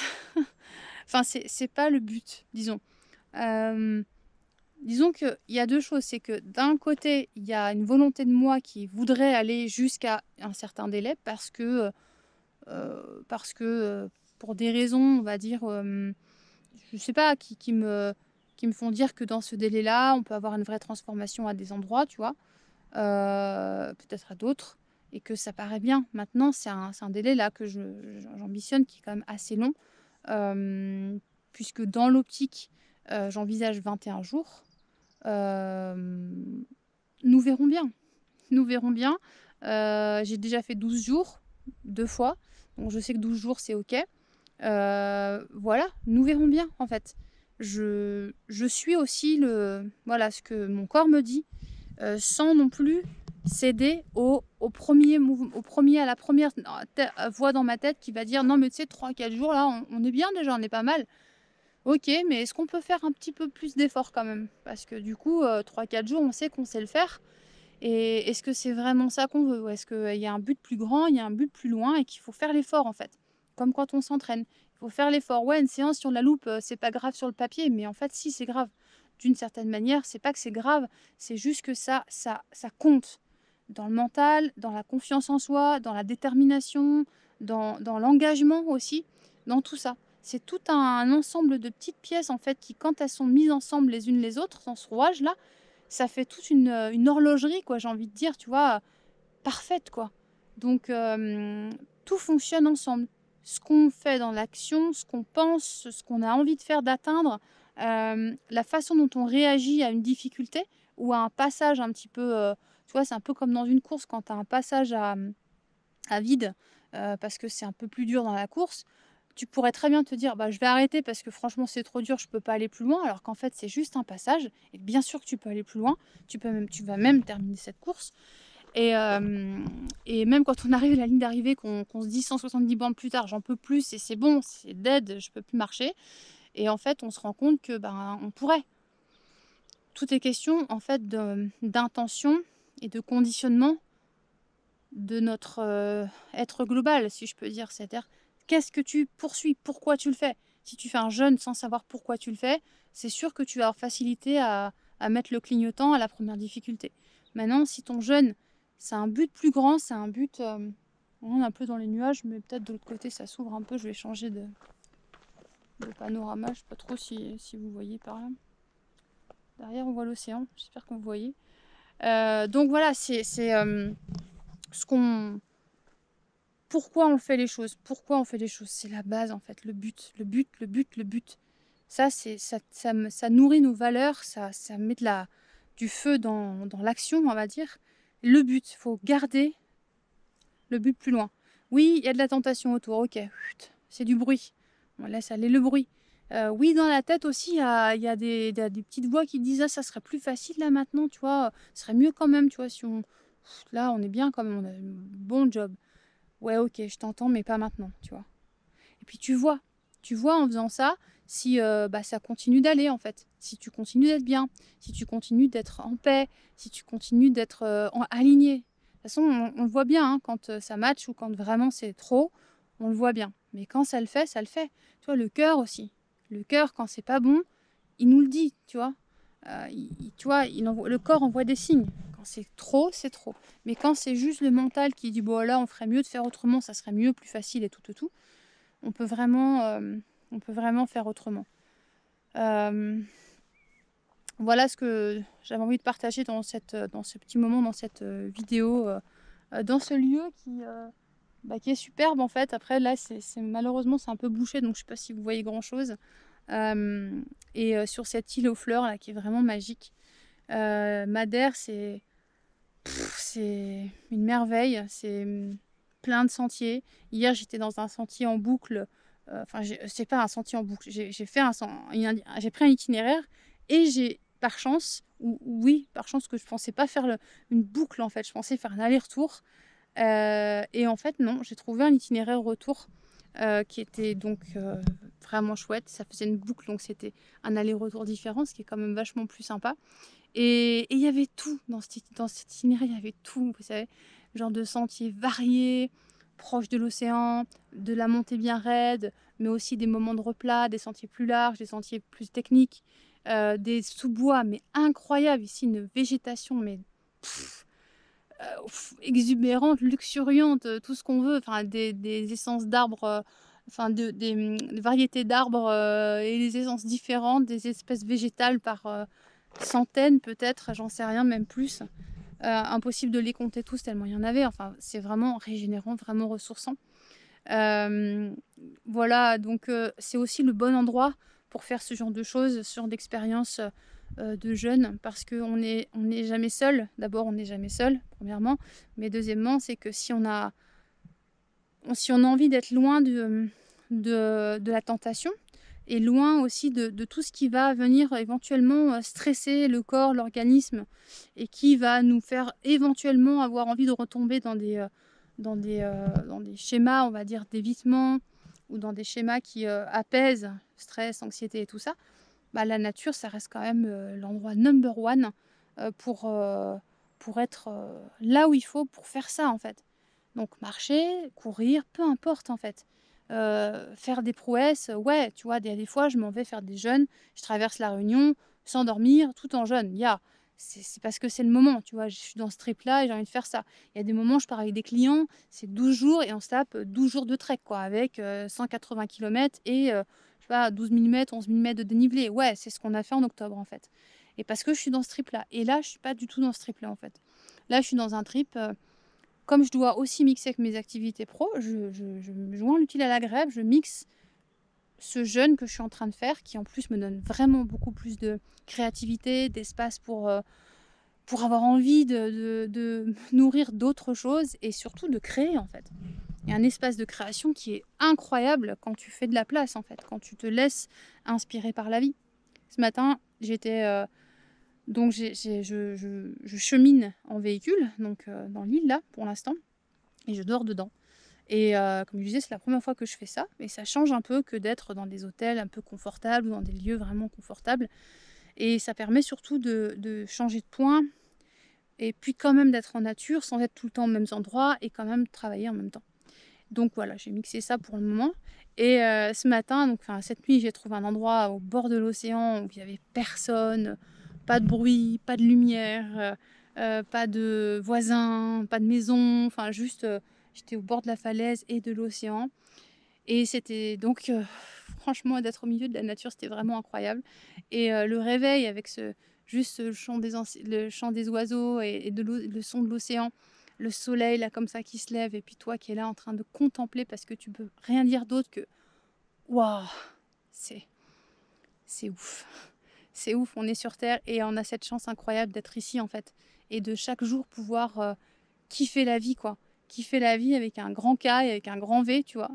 Speaker 1: Enfin, c'est pas le but, disons. Hem, Disons qu'il y a 2 choses, c'est que d'un côté, il y a une volonté de moi qui voudrait aller jusqu'à un certain délai parce que, pour des raisons, on va dire, je sais pas, qui me font dire que dans ce délai-là, on peut avoir une vraie transformation à des endroits, tu vois? Peut-être à d'autres et que ça paraît bien. Maintenant, c'est un délai là que j'ambitionne qui est quand même assez long, hem, puisque dans l'optique, j'envisage 21 jours. Hem, Nous verrons bien. Nous verrons bien. J'ai déjà fait 12 jours, 2 fois, donc je sais que 12 jours, c'est OK. Voilà, nous verrons bien, en fait. Je suis aussi voilà, ce que mon corps me dit, sans non plus céder au 1er à la première voix dans ma tête qui va dire: «Non mais tu sais 3-4 jours là, on est bien déjà, on est pas mal». OK, mais est-ce qu'on peut faire un petit peu plus d'efforts quand même? Parce que du coup, 3-4 jours, on sait qu'on sait le faire et est-ce que c'est vraiment ça qu'on veut? Ou est-ce qu'il y a un but plus grand, il y a un but plus loin et qu'il faut faire l'effort, en fait? Comme quand on s'entraîne, il faut faire l'effort. Ouais, une séance, si on la loupe, c'est pas grave sur le papier, mais en fait, si, c'est grave. D'une certaine manière, c'est pas que c'est grave, c'est juste que ça compte dans le mental, dans la confiance en soi, dans la détermination, dans l'engagement aussi, dans tout ça. C'est tout un ensemble de petites pièces, en fait, qui, quand elles sont mises ensemble les unes les autres, dans ce rouage-là, ça fait toute une horlogerie, quoi, j'ai envie de dire, tu vois? Parfaite, quoi. Donc tout fonctionne ensemble. ce qu'on fait dans l'action, ce qu'on pense, ce qu'on a envie de faire, d'atteindre, la façon dont on réagit à une difficulté ou à un passage un petit peu, tu vois, c'est un peu comme dans une course quand tu as un passage à vide, parce que c'est un peu plus dur dans la course. Tu pourrais très bien te dire: «Bah, je vais arrêter parce que franchement c'est trop dur, je peux pas aller plus loin», alors qu'en fait c'est juste un passage et bien sûr que tu peux aller plus loin. Tu vas même terminer cette course et même quand on arrive à la ligne d'arrivée, qu'on se dit 170 bornes plus tard: «J'en peux plus et c'est bon, c'est dead, je peux plus marcher» et en fait on se rend compte que, ben, on pourrait. Tout est question en fait d'intention et de conditionnement de notre, être global, si je peux dire. C'est-à-dire, qu'est-ce que tu poursuis? Pourquoi tu le fais? Si tu fais un jeûne sans savoir pourquoi tu le fais, c'est sûr que tu vas avoir facilité à mettre le clignotant à la première difficulté. Maintenant, si ton jeûne, c'est un but plus grand, c'est un but, on est un peu dans les nuages, mais peut-être de l'autre côté ça s'ouvre un peu, je vais changer de panorama, je sais pas trop si vous voyez par là. Derrière on voit l'océan, j'espère que vous voyez. Donc voilà, c'est ce qu'on pourquoi on fait les choses? Pourquoi on fait les choses? C'est la base en fait, le but, le but, le but, le but. Ça, c'est ça nourrit nos valeurs, ça met du feu dans l'action, on va dire. Le but, il faut garder le but plus loin. Oui, il y a de la tentation autour, OK, chut, c'est du bruit. On laisse aller le bruit. Oui, dans la tête aussi, il y a des petites voix qui disent: «Ah, ça serait plus facile là maintenant, tu vois? Ce serait mieux quand même, tu vois, si on là, on est bien quand même, on a un bon job». Ouais, OK, je t'entends, mais pas maintenant, tu vois? Et puis tu vois en faisant ça si, bah, ça continue d'aller en fait. Si tu continues d'être bien, si tu continues d'être en paix, si tu continues d'être, aligné. De toute façon, on le voit bien, hein, quand, ça match ou quand vraiment c'est trop, on le voit bien. Mais quand ça le fait, ça le fait. Tu vois, le cœur aussi. Le cœur, quand c'est pas bon, il nous le dit, tu vois? Tu vois, le corps envoie des signes. Quand c'est trop. Mais quand c'est juste le mental qui dit: «Bon là, on ferait mieux de faire autrement, ça serait mieux, plus facile et tout», on peut vraiment, faire autrement. Hem, voilà ce que j'avais envie de partager dans ce petit moment, dans cette, vidéo, dans ce lieu qui est superbe en fait. Après là, c'est malheureusement, c'est un peu bouché, donc je sais pas si vous voyez grand chose. Hem sur cette île aux fleurs là qui est vraiment magique. Madère, c'est une merveille, c'est, plein de sentiers. Hier, j'étais dans un sentier en boucle, enfin, c'est pas un sentier en boucle, j'ai fait j'ai pris un itinéraire et j'ai par chance ou oui, par chance que je pensais pas faire une boucle, en fait, je pensais faire un aller-retour, et en fait, non, j'ai trouvé un itinéraire retour, qui était donc, vraiment chouette. Ça faisait une boucle, donc c'était un aller-retour différent, ce qui est quand même vachement plus sympa. Et il y avait tout dans cet itinéraire, il y avait tout, vous savez? Genre de sentiers variés, proches de l'océan, de la montée bien raide, mais aussi des moments de replat, des sentiers plus larges, des sentiers plus techniques, des sous-bois, mais incroyables. Ici, une végétation, mais exubérante, luxuriante, tout ce qu'on veut, enfin des essences d'arbres, enfin des variétés d'arbres, et des essences différentes, des espèces végétales par, centaines peut-être, j'en sais rien, même plus. Impossible de les compter tous tellement il y en avait. Enfin, c'est vraiment régénérant, vraiment ressourçant. Hem, voilà, donc c'est aussi le bon endroit pour faire ce genre de choses, ce genre d'expérience, de jeunes parce qu'on n'est jamais seul. D'abord, on n'est jamais seul, premièrement, mais deuxièmement, c'est que si on a envie d'être loin de la tentation et loin aussi de tout ce qui va venir éventuellement, stresser le corps, l'organisme et qui va nous faire éventuellement avoir envie de retomber dans des schémas, on va dire, d'évitement ou dans des schémas qui, apaisent stress, anxiété et tout ça. Bah, la nature, ça reste quand même, l'endroit number one, pour être, là où il faut pour faire ça, en fait. Donc marcher, courir, peu importe, en fait. Faire des prouesses, ouais, tu vois, des fois, je m'en vais faire des jeûnes, je traverse la Réunion sans dormir, tout en jeûne. C'est parce que c'est le moment, tu vois? Je suis dans ce trip-là et j'ai envie de faire ça. Il y a des moments, je pars avec des clients, c'est 12 jours et on se tape, 12 jours de trek, quoi, avec, 180 kilomètres et je sais pas, 12 000 m, 11 000 m de dénivelé. Ouais, c'est ce qu'on a fait en octobre, en fait. Et parce que je suis dans ce trip-là. Et là, je suis pas du tout dans ce trip-là, en fait. Là, je suis dans un trip, comme je dois aussi mixer avec mes activités pro, je me joins l'utile à l'agréable, je mixe ce jeûne que je suis en train de faire, qui en plus me donne vraiment beaucoup plus de créativité, d'espace pour avoir envie de nourrir d'autres choses et surtout de créer en fait. Il y a un espace de création qui est incroyable quand tu fais de la place en fait, quand tu te laisses inspirer par la vie. Ce matin, j'étais donc je chemine en véhicule, donc dans l'île là pour l'instant, et je dors dedans. Et comme je disais, c'est la première fois que je fais ça, et ça change un peu que d'être dans des hôtels un peu confortables ou dans des lieux vraiment confortables. Et ça permet surtout de changer de point et puis quand même d'être en nature sans être tout le temps aux mêmes endroits et quand même travailler en même temps. Donc voilà, j'ai mixé ça pour le moment. Et ce matin, donc cette nuit, j'ai trouvé un endroit au bord de l'océan où il y avait personne, pas de bruit, pas de lumière, pas de voisins, pas de maison, enfin juste j'étais au bord de la falaise et de l'océan. Et c'était donc franchement d'être au milieu de la nature, c'était vraiment incroyable. Et le réveil avec juste le chant des oiseaux et le son de l'océan, le soleil là comme ça qui se lève et puis toi qui es là en train de contempler parce que tu peux rien dire d'autre que waouh, c'est c'est ouf. C'est ouf, on est sur terre et on a cette chance incroyable d'être ici en fait et de chaque jour pouvoir kiffer la vie quoi. Kiffer la vie avec un grand K et avec un grand V, tu vois.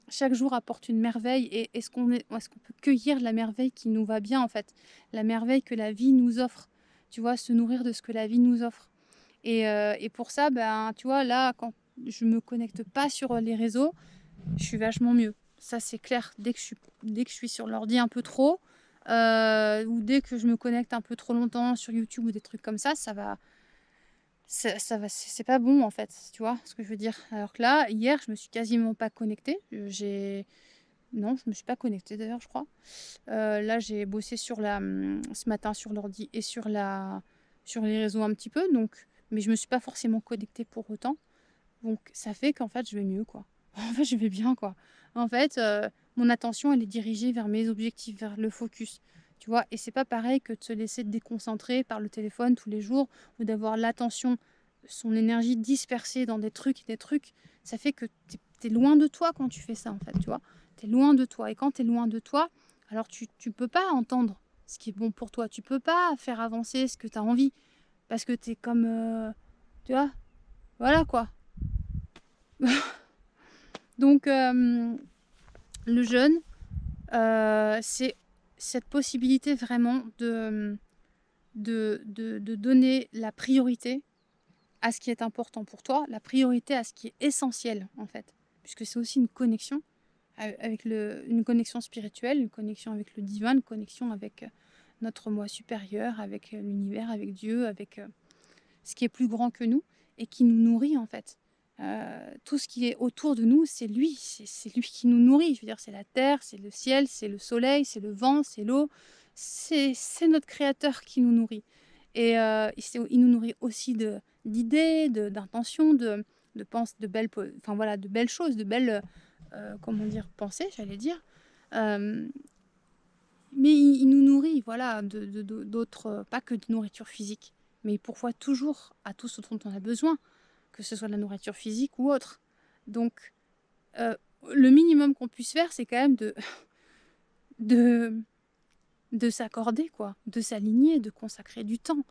Speaker 1: Chaque jour apporte une merveille et est-ce qu'on peut cueillir la merveille qui nous va bien en fait, la merveille que la vie nous offre, tu vois, se nourrir de ce que la vie nous offre. Et pour ça, ben, tu vois, là, quand je me connecte pas sur les réseaux, je suis vachement mieux. Ça, c'est clair. Dès que je suis sur l'ordi un peu trop, ou dès que je me connecte un peu trop longtemps sur YouTube ou des trucs comme ça va, c'est pas bon en fait, tu vois ce que je veux dire? Alors que là, hier, je me suis quasiment pas connectée. Non, je me suis pas connectée d'ailleurs, je crois. Là, j'ai bossé ce matin sur l'ordi et sur les réseaux un petit peu, donc mais je me suis pas forcément connectée pour autant. Donc ça fait qu'en fait, je vais mieux, quoi. En fait, je vais bien, quoi. En fait, mon attention, elle est dirigée vers mes objectifs, vers le focus, tu vois? Et c'est pas pareil que de se laisser déconcentrer par le téléphone tous les jours ou d'avoir l'attention, son énergie dispersée dans des trucs et des trucs. Ça fait que tu es loin de toi quand tu fais ça, en fait, tu vois? Tu es loin de toi et quand tu es loin de toi, alors tu peux pas entendre ce qui est bon pour toi. Tu peux pas faire avancer ce que tu as envie parce que tu es comme, tu vois? Voilà, quoi. Donc, le jeûne, c'est cette possibilité vraiment de donner la priorité à ce qui est important pour toi, la priorité à ce qui est essentiel, en fait. Puisque c'est aussi une connexion avec une connexion spirituelle, une connexion avec le divin, une connexion avec notre moi supérieur, avec l'univers, avec Dieu, avec ce qui est plus grand que nous et qui nous nourrit en fait. Tout ce qui est autour de nous, c'est lui, c'est lui qui nous nourrit. Je veux dire, c'est la terre, c'est le ciel, c'est le soleil, c'est le vent, c'est l'eau. C'est notre créateur qui nous nourrit. Et il nous nourrit aussi d'idées, d'intentions, de belles, enfin voilà, de belles choses, de belles, comment dire, pensées, j'allais dire. Euh, mais il nous nourrit, voilà, d'autres, pas que de nourriture physique, mais il pourvoit toujours à tout ce dont on a besoin, que ce soit de la nourriture physique ou autre. Donc, euh, le minimum qu'on puisse faire, c'est quand même de, de s'accorder, quoi, de s'aligner, de consacrer du temps,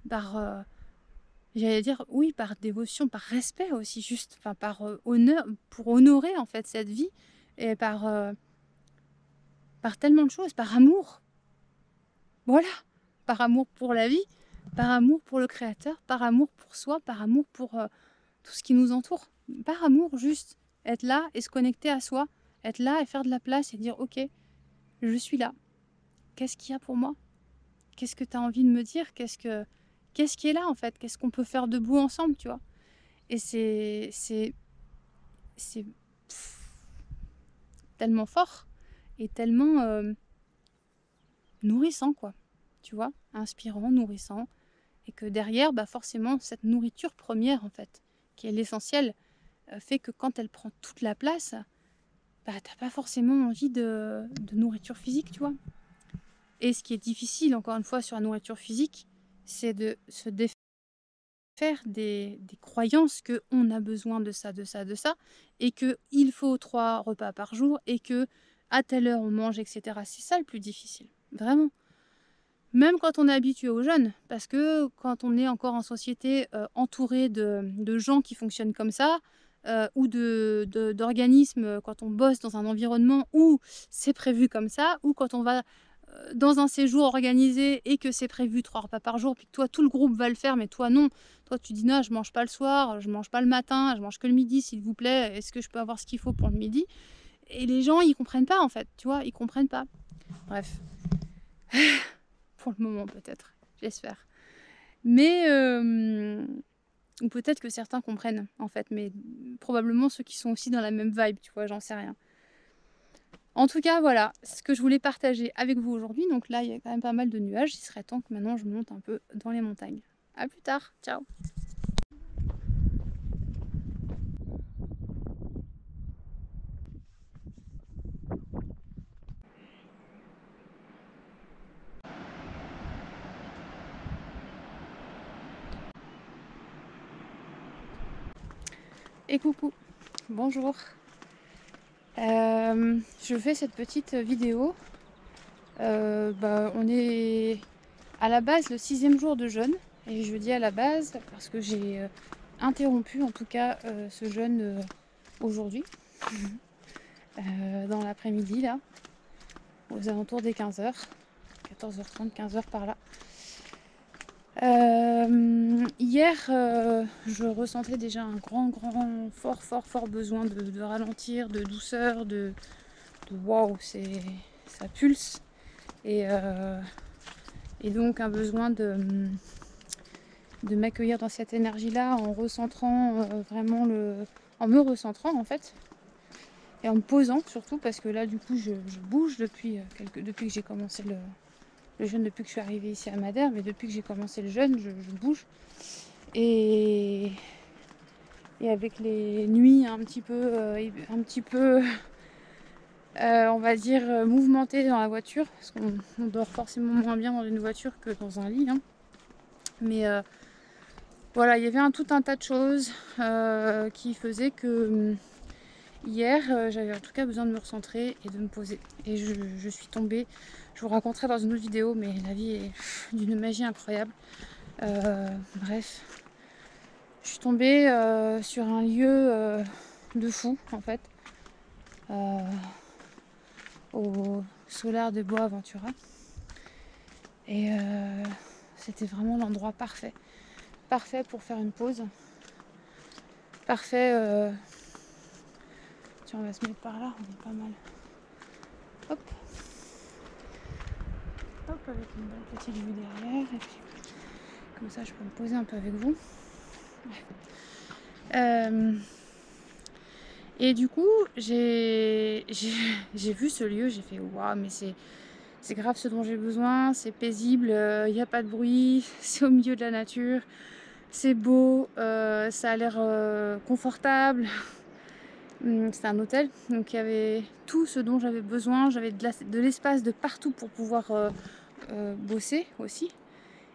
Speaker 1: par, j'allais dire, oui, par dévotion, par respect aussi, juste, enfin, par honneur, pour honorer, en fait, cette vie, et par tellement de choses, par amour, voilà, par amour pour la vie, par amour pour le créateur, par amour pour soi, par amour pour tout ce qui nous entoure. Par amour, juste être là et se connecter à soi, être là et faire de la place et dire ok, je suis là. Qu'est-ce qu'il y a pour moi? Qu'est-ce que tu as envie de me dire? Qu'est-ce qui est là en fait? Qu'est-ce qu'on peut faire debout ensemble, tu vois? Et c'est tellement fort et tellement nourrissant, quoi. Tu vois? Inspirant, nourrissant. Et que derrière, bah forcément, cette nourriture première, en fait, qui est l'essentiel, fait que quand elle prend toute la place, bah t'as pas forcément envie de nourriture physique, tu vois. Et ce qui est difficile, encore une fois, sur la nourriture physique, c'est de se défaire faire des croyances qu'on a besoin de ça, de ça, de ça, et qu'il faut 3 repas par jour et que à telle heure on mange, et cetera. C'est ça le plus difficile, vraiment. Même quand on est habitué au jeûne, parce que quand on est encore en société, entouré de gens qui fonctionnent comme ça, ou d'organismes, quand on bosse dans un environnement où c'est prévu comme ça, ou quand on va, dans un séjour organisé et que c'est prévu 3 repas par jour, puis que toi tout le groupe va le faire, mais toi non. Toi tu dis: «Non, je mange pas le soir, je mange pas le matin, je mange que le midi s'il vous plaît, est-ce que je peux avoir ce qu'il faut pour le midi?» Et les gens ils comprennent pas en fait, tu vois? Ils comprennent pas. Bref. Pour le moment peut-être, j'espère. Mais ou peut-être que certains comprennent en fait, mais probablement ceux qui sont aussi dans la même vibe, tu vois? J'en sais rien. En tout cas, voilà, ce que je voulais partager avec vous aujourd'hui. Donc là, il y a quand même pas mal de nuages. Il serait temps que maintenant je monte un peu dans les montagnes. À plus tard, ciao! Et coucou, bonjour. Je fais cette petite vidéo. On est à la base le 6e jour de jeûne. Et je dis à la base parce que j'ai interrompu en tout cas ce jeûne aujourd'hui, dans l'après-midi là, aux alentours des 15h, 14h30, 15h par là. Hier, je ressentais déjà un grand, fort besoin de ralentir, de douceur, de waouh, ça pulse. Et donc un besoin de m'accueillir dans cette énergie-là en recentrant en me recentrant en fait. Et en me posant surtout, parce que là du coup je bouge depuis que j'ai commencé le jeûne, depuis que je suis arrivée ici à Madère, mais depuis que j'ai commencé le jeûne, je bouge. Et avec les nuits un petit peu, on va dire, mouvementées dans la voiture, parce qu'on dort forcément moins bien dans une voiture que dans un lit, hein. Mais voilà, il y avait tout un tas de choses qui faisaient que hier, j'avais en tout cas besoin de me recentrer et de me poser. Et je suis tombée, je vous raconterai dans une autre vidéo, mais la vie est d'une magie incroyable. Bref, je suis tombée sur un lieu de fou en fait, au Solar de Bois Aventura. Et c'était vraiment l'endroit parfait. Parfait pour faire une pause. Parfait. Tiens, on va se mettre par là, on est pas mal. Hop. Hop, avec une belle petite vue derrière. Et puis, comme ça, je peux me poser un peu avec vous. Et du coup, j'ai vu ce lieu, j'ai fait waouh, mais c'est grave ce dont j'ai besoin, c'est paisible, il n'y a pas de bruit, c'est au milieu de la nature, c'est beau, ça a l'air confortable. C'était un hôtel, donc il y avait tout ce dont j'avais besoin, j'avais de l'espace de partout pour pouvoir bosser aussi,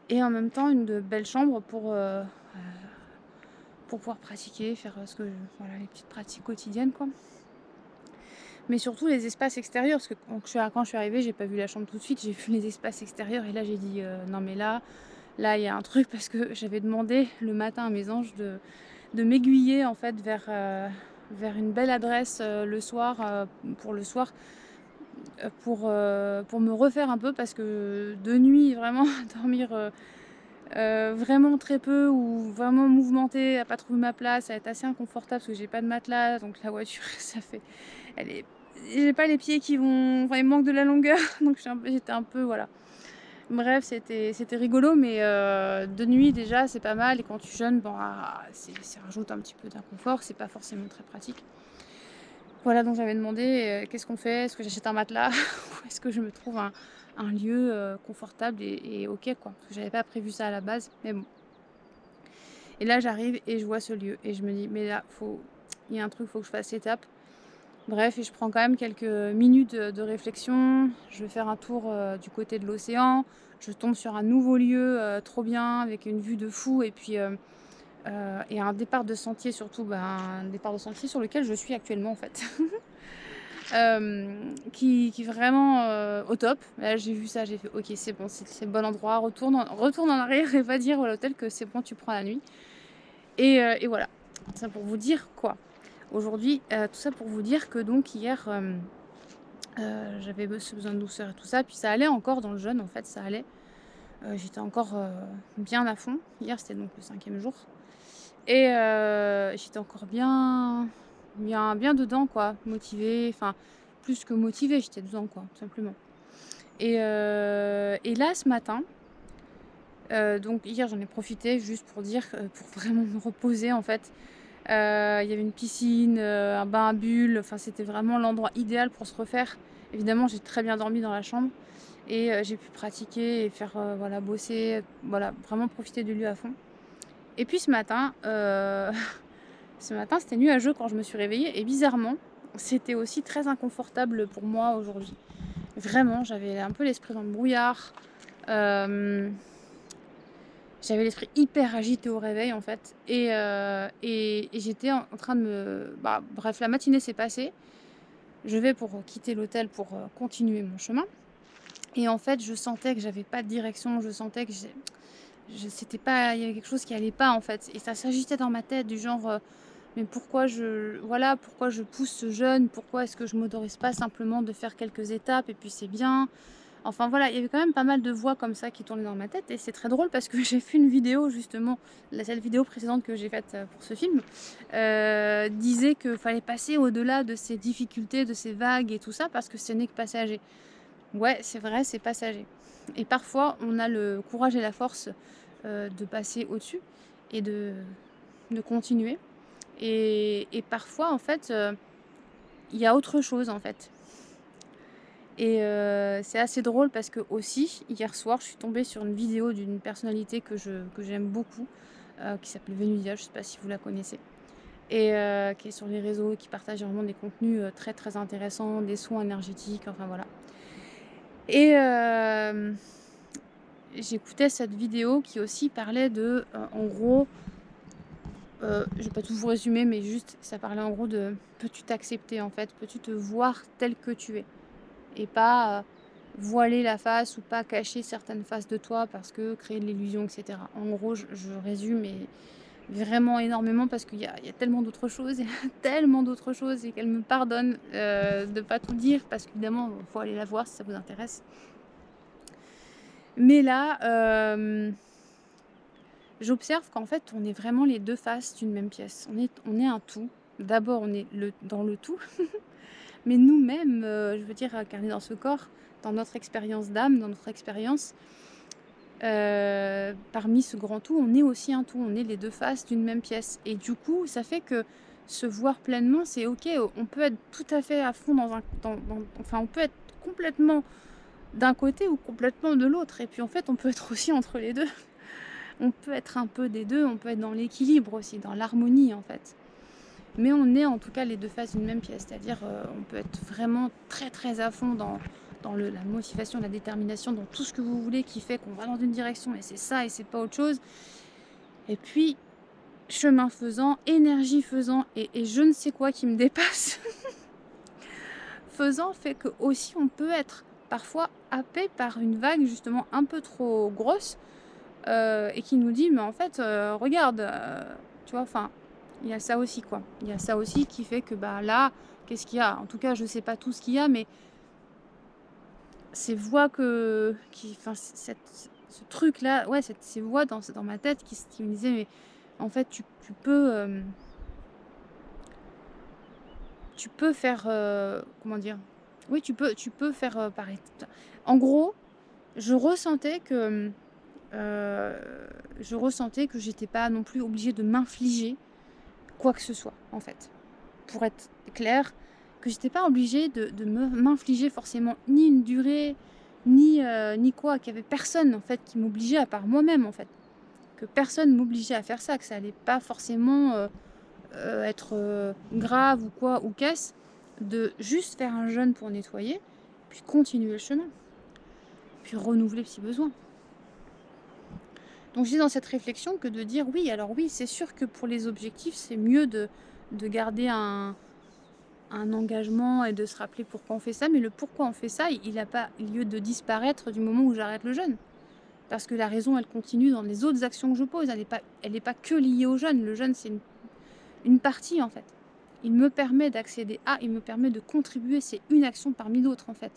Speaker 1: et en même temps une belle chambre pour pouvoir pratiquer, faire voilà, les petites pratiques quotidiennes quoi. Mais surtout les espaces extérieurs, parce que quand je suis arrivée, j'ai pas vu la chambre tout de suite, j'ai vu les espaces extérieurs et là j'ai dit non mais là il y a un truc, parce que j'avais demandé le matin à mes anges de m'aiguiller en fait vers une belle adresse le soir, pour le soir, pour me refaire un peu, parce que de nuit vraiment dormir vraiment très peu ou vraiment mouvementée, à pas trouver ma place, à être assez inconfortable parce que j'ai pas de matelas, donc la voiture j'ai pas les pieds qui vont, enfin il me manque de la longueur, donc j'étais un peu voilà. Bref, c'était rigolo, mais de nuit déjà c'est pas mal, et quand tu jeûnes, ça rajoute un petit peu d'inconfort, c'est pas forcément très pratique. Voilà, donc j'avais demandé qu'est-ce qu'on fait, est-ce que j'achète un matelas ou est-ce que je me trouve un lieu confortable et ok quoi, parce que j'avais pas prévu ça à la base, mais bon. Et là j'arrive et je vois ce lieu et je me dis mais là il y a un truc, faut que je fasse l'étape. Bref, et je prends quand même quelques minutes de réflexion, je vais faire un tour du côté de l'océan, je tombe sur un nouveau lieu trop bien avec une vue de fou, et puis et un départ de sentier surtout, un départ de sentier sur lequel je suis actuellement en fait. Qui est vraiment au top. Là, j'ai vu ça, j'ai fait ok, c'est bon, c'est le bon endroit. Retourne en arrière et va dire à l'hôtel que c'est bon, tu prends la nuit. Et voilà. Ça pour vous dire quoi aujourd'hui, tout ça pour vous dire que donc hier, j'avais ce besoin de douceur et tout ça, puis ça allait encore dans le jeûne en fait, ça allait. J'étais encore bien à fond. Hier, c'était donc le 5e jour. Et j'étais encore bien dedans, quoi, motivée. Enfin, plus que motivée, j'étais dedans, quoi, tout simplement. Et là, ce matin, donc hier, j'en ai profité juste pour dire, pour vraiment me reposer, en fait. Il y avait une piscine, un bain à bulles. Enfin, c'était vraiment l'endroit idéal pour se refaire. Évidemment, j'ai très bien dormi dans la chambre. Et j'ai pu pratiquer et faire, voilà, bosser, voilà, vraiment profiter du lieu à fond. Et puis ce matin, c'était nuageux quand je me suis réveillée. Et bizarrement, c'était aussi très inconfortable pour moi aujourd'hui. Vraiment, j'avais un peu l'esprit dans le brouillard. J'avais l'esprit hyper agité au réveil en fait. Et j'étais en train de me... bref, la matinée s'est passée. Je vais pour quitter l'hôtel pour continuer mon chemin. Et en fait, je sentais que j'avais pas de direction. Je sentais que c'était pas... il y avait quelque chose qui allait pas en fait. Et ça s'agitait dans ma tête du genre... mais pourquoi je pousse ce jeûne? Pourquoi est-ce que je m'autorise pas simplement de faire quelques étapes et puis c'est bien? Enfin voilà, il y avait quand même pas mal de voix comme ça qui tournaient dans ma tête et c'est très drôle parce que j'ai fait une vidéo justement, cette vidéo précédente que j'ai faite pour ce film, disait qu'il fallait passer au-delà de ces difficultés, de ces vagues et tout ça parce que ce n'est que passager. Ouais, c'est vrai, c'est passager. Et parfois, on a le courage et la force de passer au-dessus et de continuer. Et parfois, en fait, il y a autre chose, en fait. Et c'est assez drôle parce que aussi, hier soir, je suis tombée sur une vidéo d'une personnalité que j'aime beaucoup, qui s'appelle Venusia, je ne sais pas si vous la connaissez, et qui est sur les réseaux, qui partage vraiment des contenus très très intéressants, des soins énergétiques, enfin voilà. Et j'écoutais cette vidéo qui aussi parlait de, en gros, je vais pas tout vous résumer, mais juste, ça parlait en gros de peux-tu t'accepter en fait, peux-tu te voir tel que tu es et pas voiler la face ou pas cacher certaines faces de toi parce que créer de l'illusion, etc. En gros, je résume et vraiment énormément parce qu'il y a tellement d'autres choses, il y a tellement d'autres choses et qu'elle me pardonne de pas tout dire parce qu'évidemment, il faut aller la voir si ça vous intéresse. Mais là, j'observe qu'en fait, on est vraiment les deux faces d'une même pièce. On est un tout. D'abord, on est dans le tout, mais nous-mêmes, je veux dire, incarnés dans ce corps, dans notre expérience d'âme, dans notre expérience, parmi ce grand tout, on est aussi un tout. On est les deux faces d'une même pièce. Et du coup, ça fait que se voir pleinement, c'est ok. On peut être tout à fait à fond enfin, on peut être complètement d'un côté ou complètement de l'autre. Et puis en fait, on peut être aussi entre les deux. On peut être un peu des deux, on peut être dans l'équilibre aussi, dans l'harmonie en fait. Mais on est en tout cas les deux faces d'une même pièce, c'est-à-dire on peut être vraiment très très à fond dans la motivation, la détermination, dans tout ce que vous voulez qui fait qu'on va dans une direction et c'est ça et c'est pas autre chose. Et puis, chemin faisant, énergie faisant et je ne sais quoi qui me dépasse, faisant fait que aussi on peut être parfois happé par une vague justement un peu trop grosse et qui nous dit mais en fait regarde tu vois, enfin il y a ça aussi quoi, il y a ça aussi qui fait que là qu'est-ce qu'il y a, en tout cas je sais pas tout ce qu'il y a, mais ces voix enfin ce truc là, ouais, ces voix dans ma tête qui me disaient mais en fait tu peux faire comment dire, oui tu peux faire pareil. En gros, je ressentais que j'étais pas non plus obligée de m'infliger quoi que ce soit, en fait. Pour être claire, que j'étais pas obligée de m'infliger forcément ni une durée, ni quoi, qu'il y avait personne, en fait, qui m'obligeait à part moi-même, en fait. Que personne m'obligeait à faire ça, que ça allait pas forcément être grave ou quoi, ou qu'est-ce, de juste faire un jeûne pour nettoyer, puis continuer le chemin, puis renouveler si besoin. Donc j'étais dans cette réflexion que de dire oui, alors oui, c'est sûr que pour les objectifs, c'est mieux de garder un engagement et de se rappeler pourquoi on fait ça, mais le pourquoi on fait ça, il n'a pas lieu de disparaître du moment où j'arrête le jeûne. Parce que la raison, elle continue dans les autres actions que je pose, elle n'est pas que liée au jeûne. Le jeûne, c'est une partie en fait. Il me permet d'accéder à, il me permet de contribuer, c'est une action parmi d'autres en fait.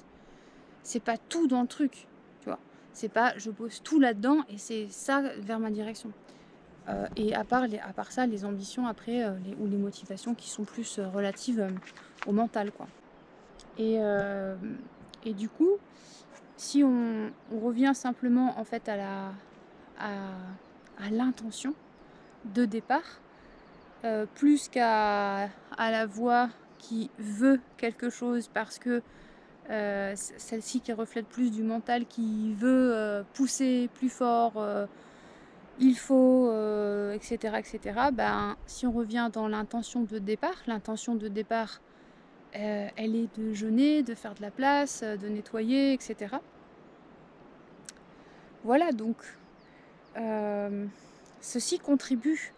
Speaker 1: C'est pas tout dans le truc, tu vois. C'est pas je pose tout là-dedans et c'est ça vers ma direction. Et à part ça, les ambitions après, ou les motivations qui sont plus relatives au mental, quoi. Et, euh, et du coup, si on revient simplement en fait à, à l'intention de départ, plus qu'à la voix qui veut quelque chose parce que celle-ci qui reflète plus du mental qui veut pousser plus fort, il faut, etc., etc. Ben, si on revient dans l'intention de départ, elle est de jeûner, de faire de la place, de nettoyer, etc. Voilà, donc ceci contribue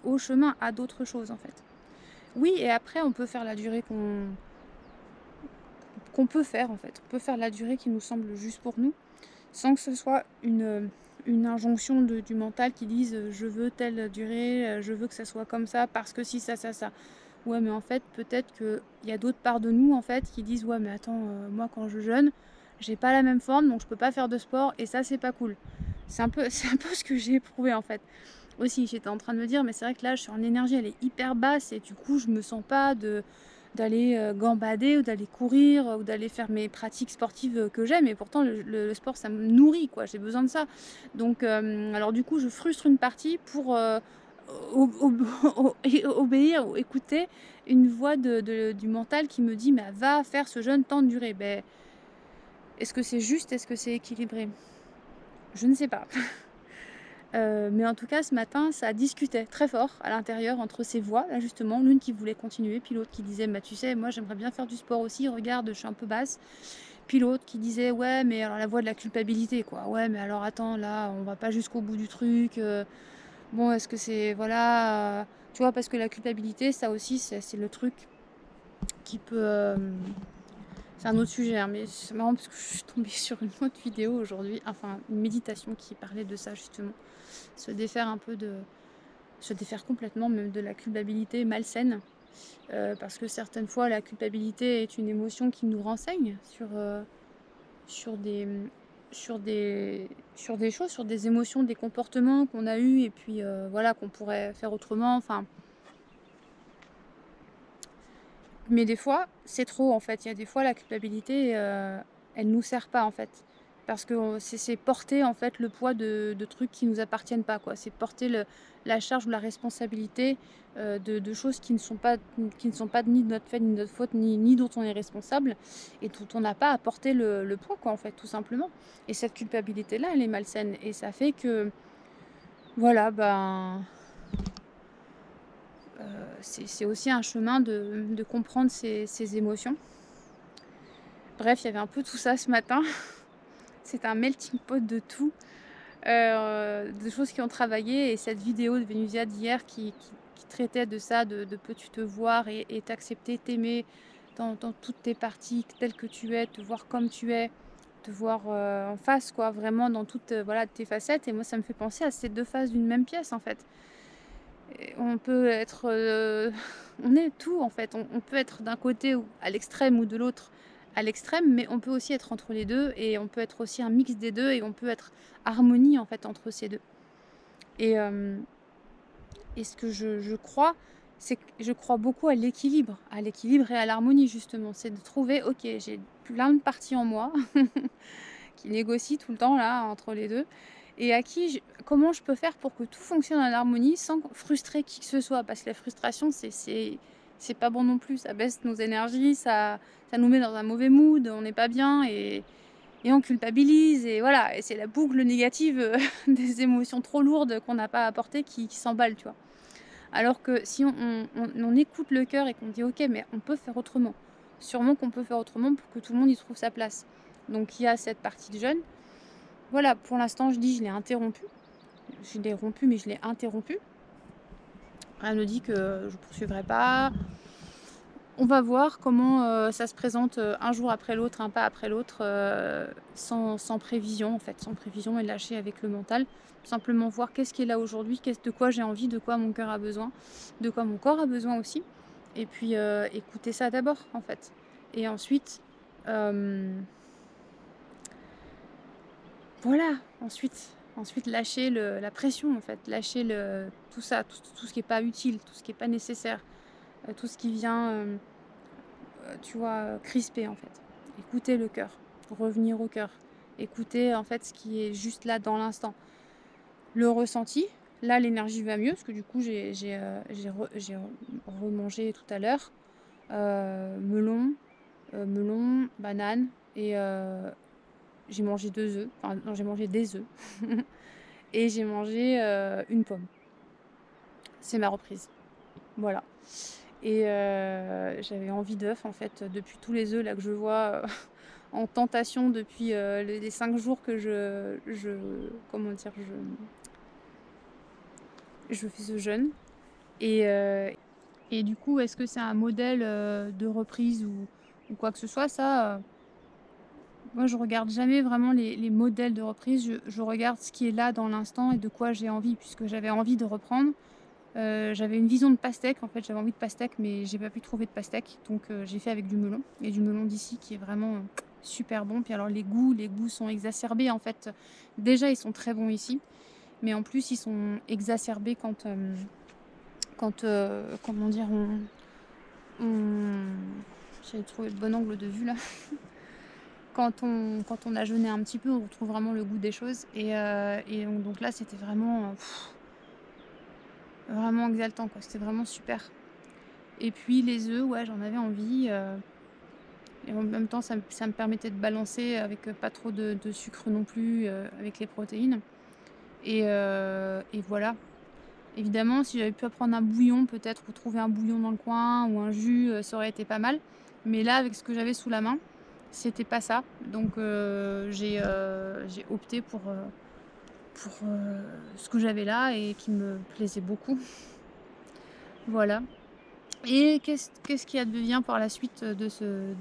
Speaker 1: au chemin, à d'autres choses en fait. Oui, et après on peut faire la durée qu'on peut faire en fait. On peut faire la durée qui nous semble juste pour nous, sans que ce soit une injonction du mental qui dise je veux telle durée, je veux que ça soit comme ça, parce que si ça, ça, ça. Ouais, mais en fait, peut-être qu'il y a d'autres parts de nous en fait qui disent ouais, mais attends, moi quand je jeûne, j'ai pas la même forme, donc je peux pas faire de sport, et ça, c'est pas cool. C'est un peu ce que j'ai éprouvé en fait. Aussi, j'étais en train de me dire, mais c'est vrai que là, je suis en énergie, elle est hyper basse, et du coup, je me sens pas d'aller gambader ou d'aller courir ou d'aller faire mes pratiques sportives que j'aime, et pourtant le sport ça me nourrit quoi, j'ai besoin de ça. Donc alors du coup je frustre une partie pour obéir ou écouter une voix du mental qui me dit mais va faire ce jeûne tant de durée. Ben, est-ce que c'est juste, est-ce que c'est équilibré? Je ne sais pas. Mais en tout cas, ce matin, ça discutait très fort à l'intérieur entre ces voix, là justement, l'une qui voulait continuer, puis l'autre qui disait, bah tu sais, moi j'aimerais bien faire du sport aussi, regarde, je suis un peu basse. Puis l'autre qui disait, ouais, mais alors la voix de la culpabilité, quoi. Ouais, mais alors attends, là, on va pas jusqu'au bout du truc. Bon, est-ce que c'est, voilà, tu vois, parce que la culpabilité, ça aussi, c'est le truc qui peut... c'est un autre sujet, hein, mais c'est marrant parce que je suis tombée sur une autre vidéo aujourd'hui, enfin une méditation qui parlait de ça justement. Se défaire un peu se défaire complètement même de la culpabilité malsaine, parce que certaines fois la culpabilité est une émotion qui nous renseigne sur des sur des choses, sur des émotions, des comportements qu'on a eus et puis voilà, qu'on pourrait faire autrement, enfin. Mais des fois c'est trop en fait, il y a des fois la culpabilité elle nous sert pas en fait, parce que c'est porter en fait le poids de trucs qui nous appartiennent pas quoi, c'est porter la charge ou la responsabilité de choses qui ne sont pas ni de notre fait ni de notre faute ni dont on est responsable et dont on n'a pas à porter le poids quoi en fait, tout simplement. Et cette culpabilité là elle est malsaine et ça fait que voilà ben c'est aussi un chemin de comprendre ses émotions. Bref, il y avait un peu tout ça ce matin. C'est un melting pot de tout, de choses qui ont travaillé. Et cette vidéo de Vénusia d'hier qui traitait de ça, de peux-tu te voir et t'accepter, t'aimer dans toutes tes parties, telles que tu es, te voir comme tu es, te voir en face, quoi, vraiment dans toutes voilà, tes facettes. Et moi, ça me fait penser à ces deux faces d'une même pièce, en fait. Et on peut être... on est tout, en fait. On peut être d'un côté ou à l'extrême ou de l'autre à l'extrême, mais on peut aussi être entre les deux et on peut être aussi un mix des deux et on peut être harmonie, en fait, entre ces deux. Et, ce que je crois, c'est que je crois beaucoup à l'équilibre et à l'harmonie, justement. C'est de trouver, ok, j'ai plein de parties en moi qui négocient tout le temps, là, entre les deux. Et comment je peux faire pour que tout fonctionne en harmonie sans frustrer qui que ce soit, parce que la frustration c'est pas bon non plus, ça baisse nos énergies, ça nous met dans un mauvais mood, on n'est pas bien et on culpabilise et voilà, et c'est la boucle négative des émotions trop lourdes qu'on n'a pas apportées qui s'emballent, tu vois. Alors que si on écoute le cœur et qu'on dit ok, mais on peut faire autrement, sûrement qu'on peut faire autrement pour que tout le monde y trouve sa place. Donc il y a cette partie de jeûne. voilà, pour l'instant, je dis: «Je l'ai interrompu». Je l'ai rompu, mais je l'ai interrompu. Elle me dit que je poursuivrai pas. On va voir comment, ça se présente, un jour après l'autre, un pas après l'autre, sans prévision en fait, sans prévision et lâcher avec le mental. Simplement voir qu'est-ce qui est là aujourd'hui, qu'est-ce de quoi j'ai envie, de quoi mon cœur a besoin, de quoi mon corps a besoin aussi et puis, écouter ça d'abord en fait et ensuite, hem, voilà, ensuite lâcher la pression en fait, lâcher tout ça, tout ce qui est pas utile, tout ce qui est pas nécessaire, tout ce qui vient, tu vois, crisper en fait. Écouter le cœur, revenir au cœur, écouter en fait ce qui est juste là dans l'instant. Le ressenti, là l'énergie va mieux parce que du coup j'ai remangé tout à l'heure, melon, banane et j'ai mangé 2 œufs, enfin non j'ai mangé des œufs et j'ai mangé, une pomme. C'est ma reprise, voilà et j'avais envie d'œufs en fait depuis tous les œufs là que je vois, en tentation depuis, les 5 jours que je comment dire? Je fais ce jeûne et du coup, est-ce que c'est un modèle, de reprise ou quoi que ce soit? Ça, moi je regarde jamais vraiment les modèles de reprise. Je regarde ce qui est là dans l'instant et de quoi j'ai envie puisque j'avais envie de reprendre. J'avais une vision de pastèque, en fait, j'avais envie de pastèque mais j'ai pas pu trouver de pastèque donc j'ai fait avec du melon et du melon d'ici qui est vraiment, super bon. Puis alors les goûts sont exacerbés, en fait. Déjà, ils sont très bons ici, mais en plus, ils sont exacerbés quand, comment dire? On j'allais trouver le bon angle de vue là. Quand on a jeûné un petit peu, on retrouve vraiment le goût des choses et donc là, c'était vraiment, vraiment exaltant, quoi. C'était vraiment super. Et puis les œufs, ouais, j'en avais envie, et en même temps, ça me permettait de balancer avec, pas trop de sucre non plus, avec les protéines et voilà. Évidemment, si j'avais pu prendre un bouillon peut-être ou trouver un bouillon dans le coin ou un jus, ça aurait été pas mal. Mais là, avec ce que j'avais sous la main, c'était pas ça. Donc j'ai opté pour ce que j'avais là et qui me plaisait beaucoup. Voilà. Et qu'est-ce qui advient par la suite de ce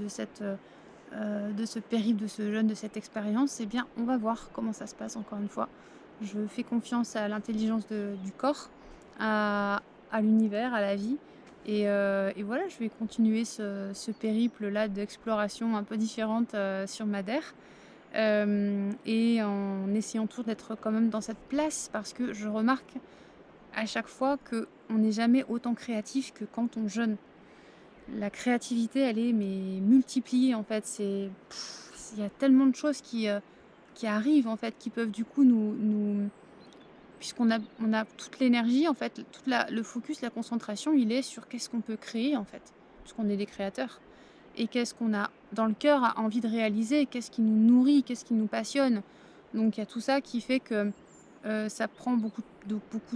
Speaker 1: périple, de ce jeûne, de cette expérience? Eh bien, on va voir comment ça se passe encore une fois. Je fais confiance à l'intelligence du corps, à l'univers, à la vie et voilà, je vais continuer ce périple-là d'exploration un peu différente, sur Madère, et en essayant toujours d'être quand même dans cette place parce que je remarque à chaque fois qu'on n'est jamais autant créatif que quand on jeûne. La créativité, elle est mais multipliée en fait, il y a tellement de choses qui arrivent en fait, qui peuvent du coup nous puisqu'on a toute l'énergie en fait, toute la le focus, la concentration, il est sur qu'est-ce qu'on peut créer en fait, puisqu'on est des créateurs et qu'est-ce qu'on a dans le cœur a envie de réaliser, qu'est-ce qui nous nourrit, qu'est-ce qui nous passionne. Donc il y a tout ça qui fait que, ça prend beaucoup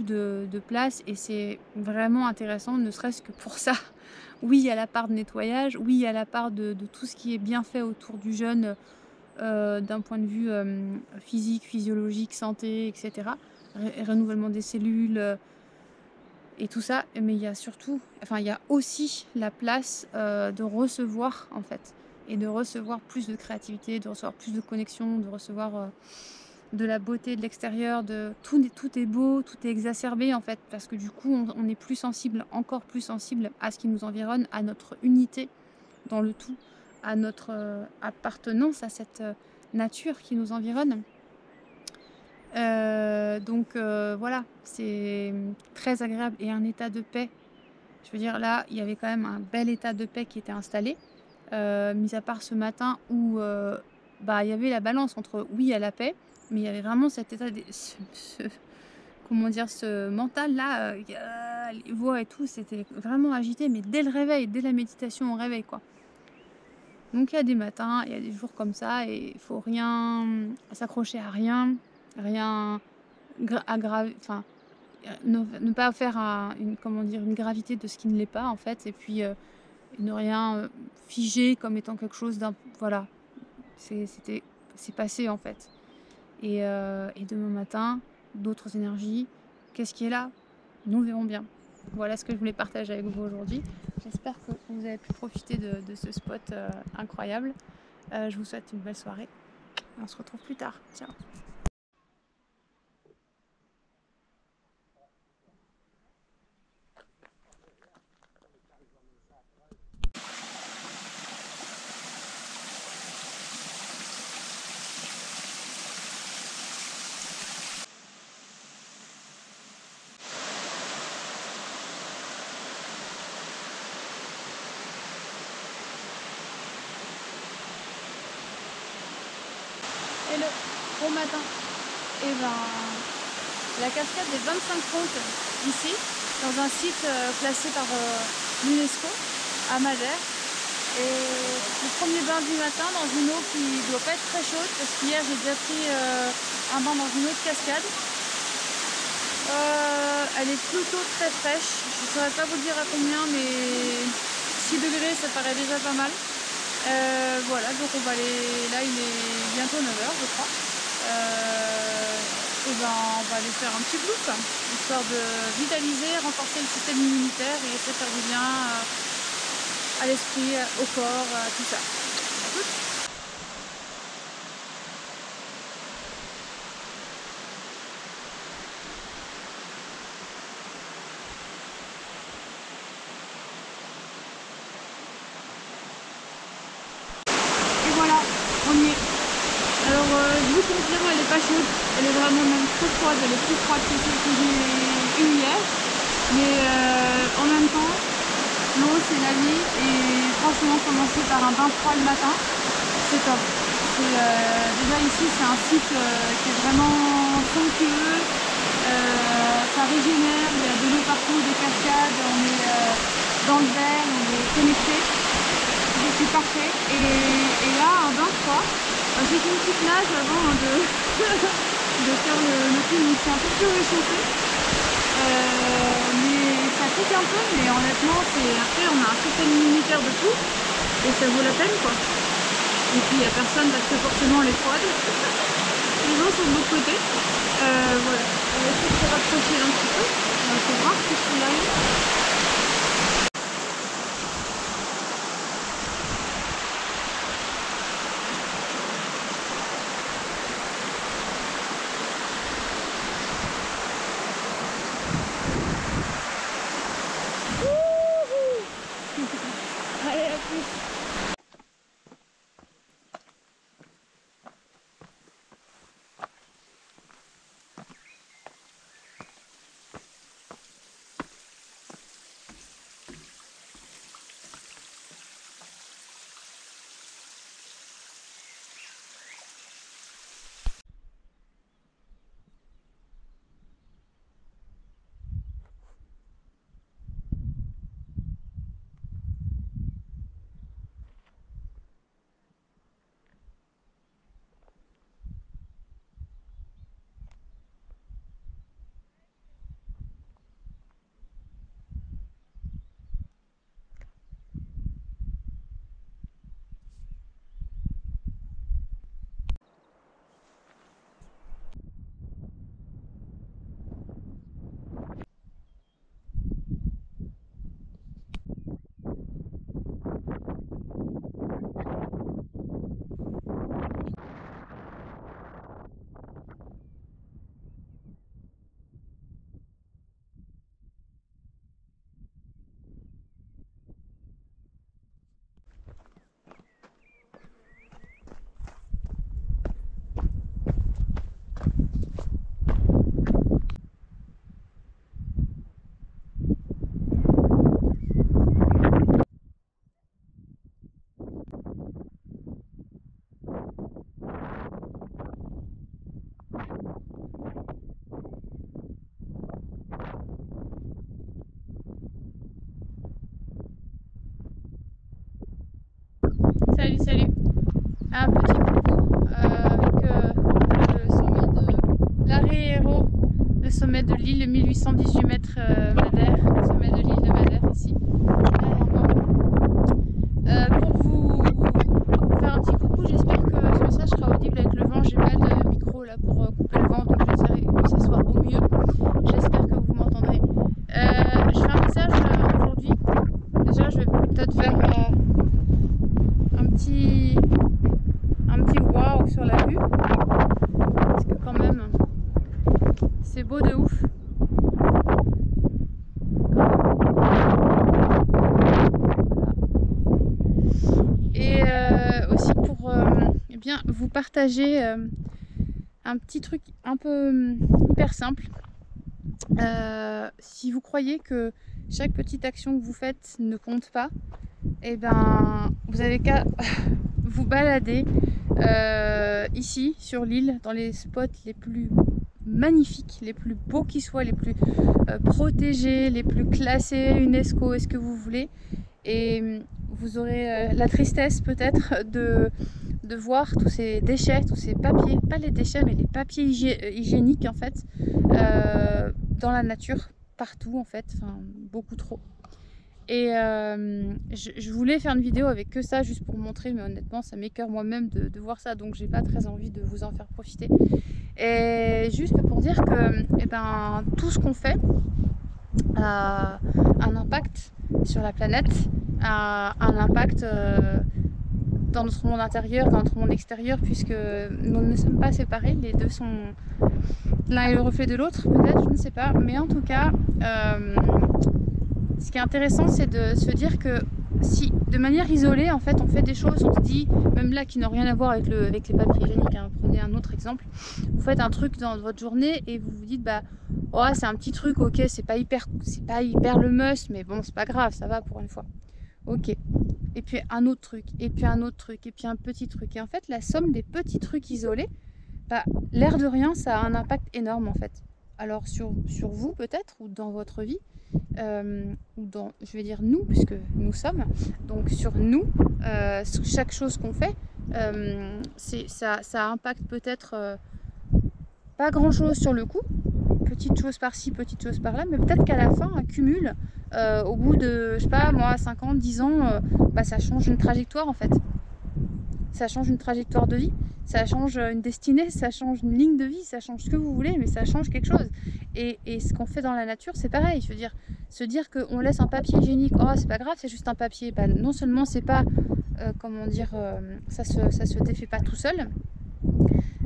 Speaker 1: de place et c'est vraiment intéressant, ne serait-ce que pour ça. Oui, il y a la part de nettoyage, oui, il y a la part de tout ce qui est bien fait autour du jeûne, d'un point de vue, physique, physiologique, santé et cetera. Renouvellement des cellules, et tout ça, mais il y a surtout enfin, il y a aussi la place, de recevoir, en fait et de recevoir plus de créativité, de recevoir plus de connexion, de recevoir, de la beauté de l'extérieur, de tout est beau, tout est exacerbé, en fait, parce que du coup, on est plus sensible, encore plus sensible à ce qui nous environne, à notre unité dans le tout, à notre, appartenance à cette, nature qui nous environne. Donc voilà, c'est, très agréable et un état de paix. Je veux dire là, il y avait quand même un bel état de paix qui était installé, mis à part ce matin où, bah, il y avait la balance entre oui à la paix, mais il y avait vraiment cet état comment dire? Ce mental-là, les voix et tout, c'était vraiment agité, mais dès le réveil, dès la méditation au réveil, quoi. Donc il y a des matins, il y a des jours comme ça et il faut rien, s'accrocher à rien, rien aggraver enfin, ne pas faire une comment dire? Une gravité de ce qui ne l'est pas, en fait et puis, ne rien, figer comme étant quelque chose d'un voilà, c'est passé, en fait Et demain matin, d'autres énergies. Qu'est-ce qui est là? Nous verrons bien. Voilà ce que je voulais partager avec vous aujourd'hui. J'espère que vous avez pu profiter de ce spot incroyable. Je vous souhaite une belle soirée. On se retrouve plus tard. Ciao. Hello, bon matin. Et ben, la cascade des 25 fontes ici, dans un site classé par l'UNESCO à Madère. Et le premier bain du matin dans une eau qui ne doit pas être très chaude parce qu'hier j'ai déjà pris un bain dans une autre cascade. Elle est plutôt très fraîche, je ne saurais pas vous dire à combien, mais 6 degrés ça paraît déjà pas mal. Voilà, donc on va aller, là il est bientôt 9 h je crois. Et ben on va aller faire un petit blues, histoire de vitaliser, renforcer le système immunitaire et essayer de faire du bien à l'esprit, au corps, tout ça. À toutes. Et voilà, on y est. Alors je vous confirme, elle n'est pas chaude, elle est vraiment même très froide, elle est plus froide que celle que j'ai eue hier. Mais en même temps, l'eau c'est la vie et franchement commencer par un bain froid le matin, c'est top. Déjà ici c'est un site qui est vraiment somptueux, ça régénère, il y a de l'eau partout, des cascades, on est dans le vert, on est connecté, c'est parfait. Et là un bain froid, j'ai fait une petite nage avant de, de faire le film, je suis un peu plus réchauffée. Mais ça pique un peu, mais honnêtement après on a un système immunitaire de fou et ça vaut la peine quoi. Et puis il n'y a personne parce que forcément elle est froide. Les gens sont de l'autre côté. Voilà, on va essayer de se rapprocher un petit peu. On va voir ce qu'il y a. Allez, à plus. Salut, salut. Un petit coucou avec le sommet de l'Arrêt Hérault, le sommet de l'île 1818 mètres Madère, le sommet de l'île de Madère ici. Pour vous faire un petit coucou, j'espère que ce message sera audible avec le vent. J'ai pas de micro là pour petit waouh sur la vue. Parce que quand même, c'est beau de ouf. Et aussi pour eh bien, vous partager un petit truc un peu hyper simple. Si vous croyez que chaque petite action que vous faites ne compte pas, et ben vous avez qu'à vous balader ici sur l'île, dans les spots les plus magnifiques, les plus beaux qui soient, les plus protégés, les plus classés UNESCO, est-ce que vous voulez, et vous aurez la tristesse peut-être de voir tous ces déchets, tous ces papiers, pas les déchets mais les papiers hygiéniques en fait, dans la nature, partout en fait, enfin beaucoup trop. Et je voulais faire une vidéo avec que ça, juste pour montrer, mais honnêtement ça m'écoeure moi-même de voir ça, donc j'ai pas très envie de vous en faire profiter. Et juste pour dire que eh ben, tout ce qu'on fait a un impact sur la planète, a un impact dans notre monde intérieur, dans notre monde extérieur, puisque nous ne sommes pas séparés, les deux sont l'un est le reflet de l'autre, peut-être, je ne sais pas, mais en tout cas ce qui est intéressant, c'est de se dire que si de manière isolée en fait on fait des choses, on se dit, même là qui n'ont rien à voir avec les papiers hygiéniques, hein, prenez un autre exemple, vous faites un truc dans votre journée et vous vous dites bah oh, c'est un petit truc, ok, c'est pas hyper le must, mais bon c'est pas grave, ça va pour une fois, ok, et puis un autre truc, et puis un autre truc, et puis un petit truc, et en fait la somme des petits trucs isolés, bah, l'air de rien ça a un impact énorme en fait. Alors sur vous peut-être, ou dans votre vie, ou dans, je vais dire nous, puisque nous sommes, donc sur nous, sur chaque chose qu'on fait, ça impacte peut-être pas grand chose sur le coup, petite chose par-ci, petite chose par-là, mais peut-être qu'à la fin, un cumul, au bout de, je sais pas moi, 5 ans, 10 ans, bah, ça change une trajectoire en fait. Ça change une trajectoire de vie, ça change une destinée, ça change une ligne de vie, ça change ce que vous voulez, mais ça change quelque chose. Et ce qu'on fait dans la nature, c'est pareil. Je veux dire, se dire qu'on laisse un papier hygiénique, oh c'est pas grave, c'est juste un papier. Bah, non seulement c'est pas, comment dire, ça se défait pas tout seul,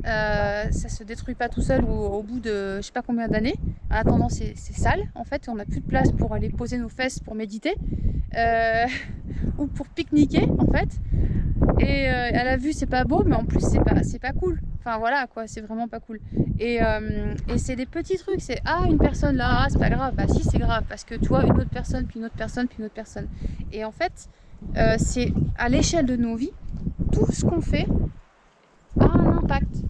Speaker 1: ça se détruit pas tout seul au bout de je sais pas combien d'années. En attendant, c'est sale en fait, on n'a plus de place pour aller poser nos fesses pour méditer ou pour pique-niquer en fait. Et à la vue c'est pas beau, mais en plus c'est pas cool, enfin voilà quoi, c'est vraiment pas cool. Et c'est des petits trucs, c'est ah une personne là, ah, c'est pas grave, bah si c'est grave, parce que tu vois une autre personne, puis une autre personne, puis une autre personne. Et en fait c'est à l'échelle de nos vies, tout ce qu'on fait a un impact,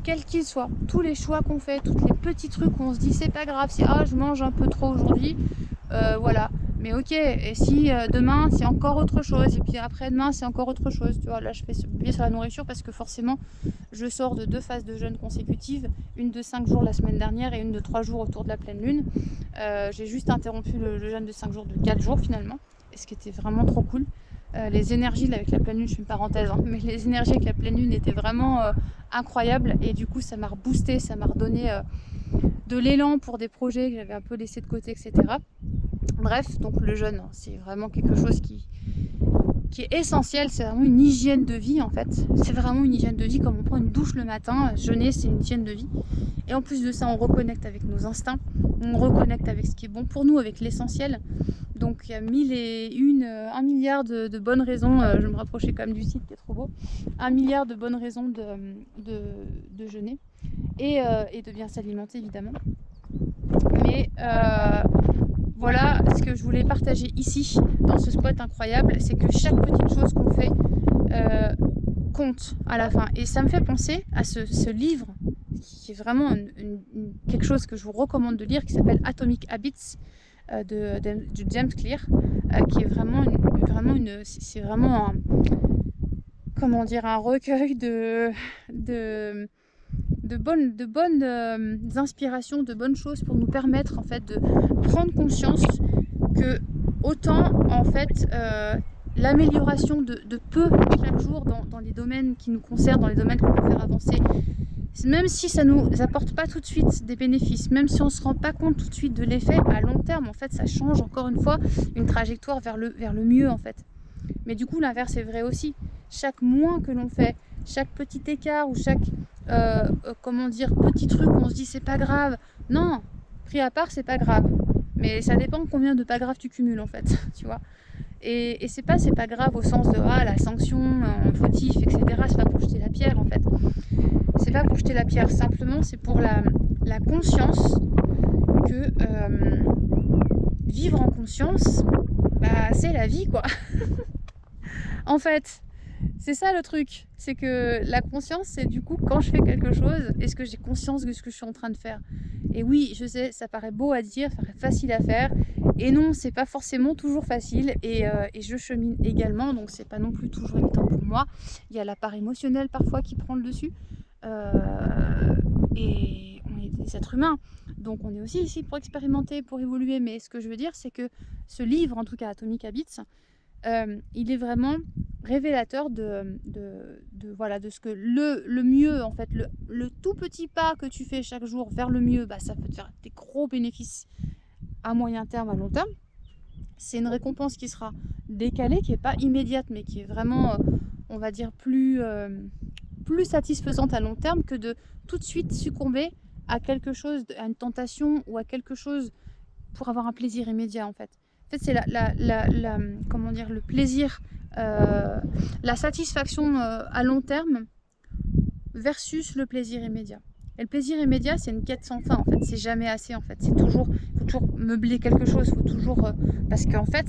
Speaker 1: quel qu'il soit. Tous les choix qu'on fait, tous les petits trucs où on se dit c'est pas grave, si ah je mange un peu trop aujourd'hui, voilà. Mais ok, et si demain c'est encore autre chose, et puis après-demain c'est encore autre chose, tu vois, là je fais ce biais sur la nourriture parce que forcément je sors de 2 phases de jeûne consécutives, une de 5 jours la semaine dernière et une de 3 jours autour de la pleine lune. J'ai juste interrompu le jeûne de 5 jours de 4 jours finalement, et ce qui était vraiment trop cool. Les énergies là, avec la pleine lune, je fais une parenthèse, hein, mais les énergies avec la pleine lune étaient vraiment incroyables, et du coup ça m'a reboosté, ça m'a redonné de l'élan pour des projets que j'avais un peu laissés de côté, etc. Bref, donc le jeûne, c'est vraiment quelque chose qui est essentiel, c'est vraiment une hygiène de vie en fait. C'est vraiment une hygiène de vie, comme on prend une douche le matin, jeûner c'est une hygiène de vie. Et en plus de ça, on reconnecte avec nos instincts, on reconnecte avec ce qui est bon pour nous, avec l'essentiel. Donc il y a 1 milliard de bonnes raisons, je vais me rapprocher quand même du site qui est trop beau, 1 milliard de bonnes raisons de jeûner et de bien s'alimenter évidemment. Mais voilà, ce que je voulais partager ici, dans ce spot incroyable, c'est que chaque petite chose qu'on fait compte à la fin. Et ça me fait penser à ce livre, qui est vraiment quelque chose que je vous recommande de lire, qui s'appelle Atomic Habits, de James Clear, qui est vraiment c'est vraiment un, comment dire, un recueil de bonnes inspirations, de bonnes choses pour nous permettre en fait de prendre conscience que autant en fait l'amélioration de peu chaque jour dans les domaines qui nous concernent, dans les domaines qu'on peut faire avancer, même si ça nous apporte pas tout de suite des bénéfices, même si on se rend pas compte tout de suite de l'effet, à long terme en fait ça change encore une fois une trajectoire vers le mieux en fait. Mais du coup l'inverse est vrai aussi. chaque moins que l'on fait, chaque petit écart ou chaque comment dire, petit truc où on se dit c'est pas grave. Non, pris à part, c'est pas grave. Mais ça dépend combien de pas grave tu cumules en fait, tu vois. Et c'est pas grave au sens de la sanction, fautif, etc. C'est pas pour jeter la pierre en fait. C'est pas pour jeter la pierre, simplement c'est pour la conscience que vivre en conscience, bah c'est la vie quoi. En fait, c'est ça le truc, c'est que la conscience, c'est du coup quand je fais quelque chose, est-ce que j'ai conscience de ce que je suis en train de faire? Et oui, je sais, ça paraît beau à dire, ça paraît facile à faire, et non, c'est pas forcément toujours facile, et je chemine également, donc c'est pas non plus toujours évident pour moi. Il y a la part émotionnelle parfois qui prend le dessus, et on est des êtres humains, donc on est aussi ici pour expérimenter, pour évoluer, mais ce que je veux dire, c'est que ce livre, en tout cas Atomic Habits, il est vraiment révélateur voilà, de ce que le mieux, en fait, le tout petit pas que tu fais chaque jour vers le mieux, bah, ça peut te faire des gros bénéfices à moyen terme, à long terme. C'est une récompense qui sera décalée, qui n'est pas immédiate, mais qui est vraiment, on va dire, plus satisfaisante à long terme que de tout de suite succomber à quelque chose, à une tentation ou à quelque chose pour avoir un plaisir immédiat, en fait. En fait, c'est comment dire, le plaisir, la satisfaction à long terme versus le plaisir immédiat. Et le plaisir immédiat, c'est une quête sans fin, en fait. C'est jamais assez, en fait. C'est toujours, faut toujours meubler quelque chose, faut toujours, parce qu'en fait,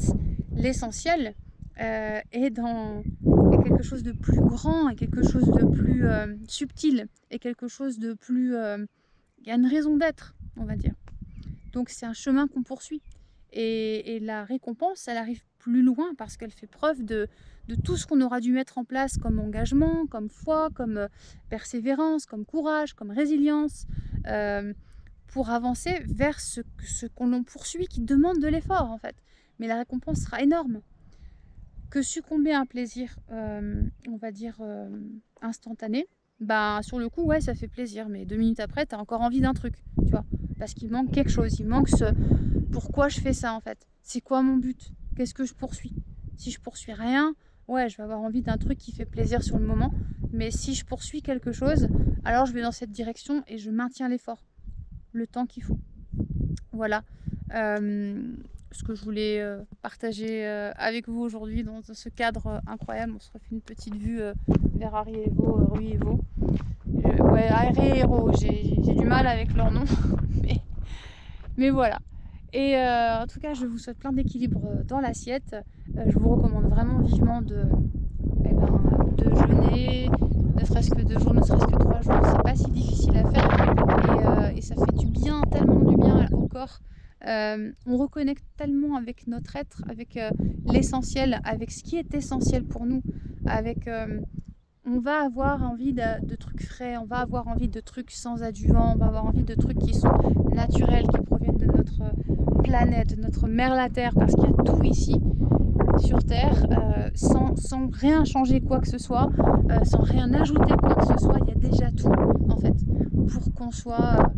Speaker 1: l'essentiel est dans quelque chose de plus grand, et quelque chose de plus subtil, et quelque chose de plus, il y a une raison d'être, on va dire. Donc c'est un chemin qu'on poursuit. Et la récompense, elle arrive plus loin parce qu'elle fait preuve de tout ce qu'on aura dû mettre en place comme engagement, comme foi, comme persévérance, comme courage, comme résilience, pour avancer vers ce qu'on poursuit qui demande de l'effort en fait. Mais la récompense sera énorme. Que succomber à un plaisir, on va dire, instantané, bah sur le coup, ouais, ça fait plaisir. Mais 2 minutes après, tu as encore envie d'un truc, tu vois. Parce qu'il manque quelque chose, il manque ce pourquoi je fais ça en fait. C'est quoi mon but? Qu'est-ce que je poursuis? Si je poursuis rien, ouais, je vais avoir envie d'un truc qui fait plaisir sur le moment. Mais si je poursuis quelque chose, alors je vais dans cette direction et je maintiens l'effort, le temps qu'il faut. Voilà ce que je voulais partager avec vous aujourd'hui dans ce cadre incroyable. On se refait une petite vue vers Ariévo, Ruivo. Ouais, Ariéro, j'ai du mal avec leur nom, mais voilà. Et en tout cas, je vous souhaite plein d'équilibre dans l'assiette. Je vous recommande vraiment vivement de jeûner, ne serait-ce que 2 jours, ne serait-ce que 3 jours. C'est pas si difficile à faire et ça fait du bien, tellement du bien au corps. On reconnecte tellement avec notre être, avec l'essentiel, avec ce qui est essentiel pour nous, avec on va avoir envie de trucs frais, on va avoir envie de trucs sans adjuvants, on va avoir envie de trucs qui sont naturels, qui proviennent de notre planète, de notre mère la Terre, parce qu'il y a tout ici sur Terre, sans rien changer quoi que ce soit, sans rien ajouter quoi que ce soit, il y a déjà tout en fait, pour qu'on soit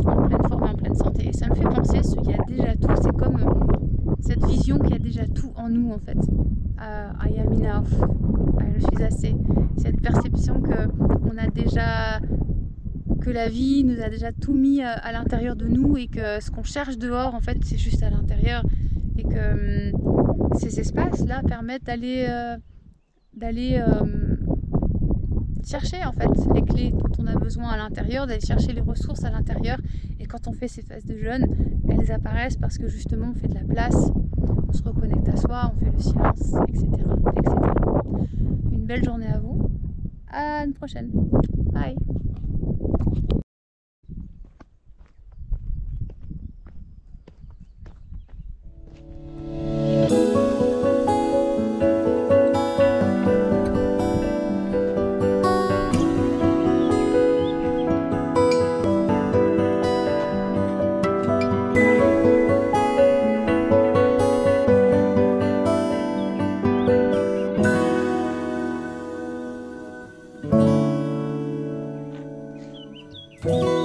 Speaker 1: en pleine forme et en pleine santé. Et ça me fait penser, il y a déjà tout, c'est comme cette vision qu'il y a déjà tout en nous en fait. I am enough, je suis assez. Cette perception qu'on a déjà, que la vie nous a déjà tout mis à l'intérieur de nous et que ce qu'on cherche dehors en fait c'est juste à l'intérieur et que ces espaces-là permettent d'aller chercher en fait les clés dont on a besoin à l'intérieur, d'aller chercher les ressources à l'intérieur. Et quand on fait ces phases de jeûne, elles apparaissent parce que justement on fait de la place, on se reconnecte à soi, on fait le silence, etc. etc. Une belle journée à vous, à une prochaine, bye. Thank you.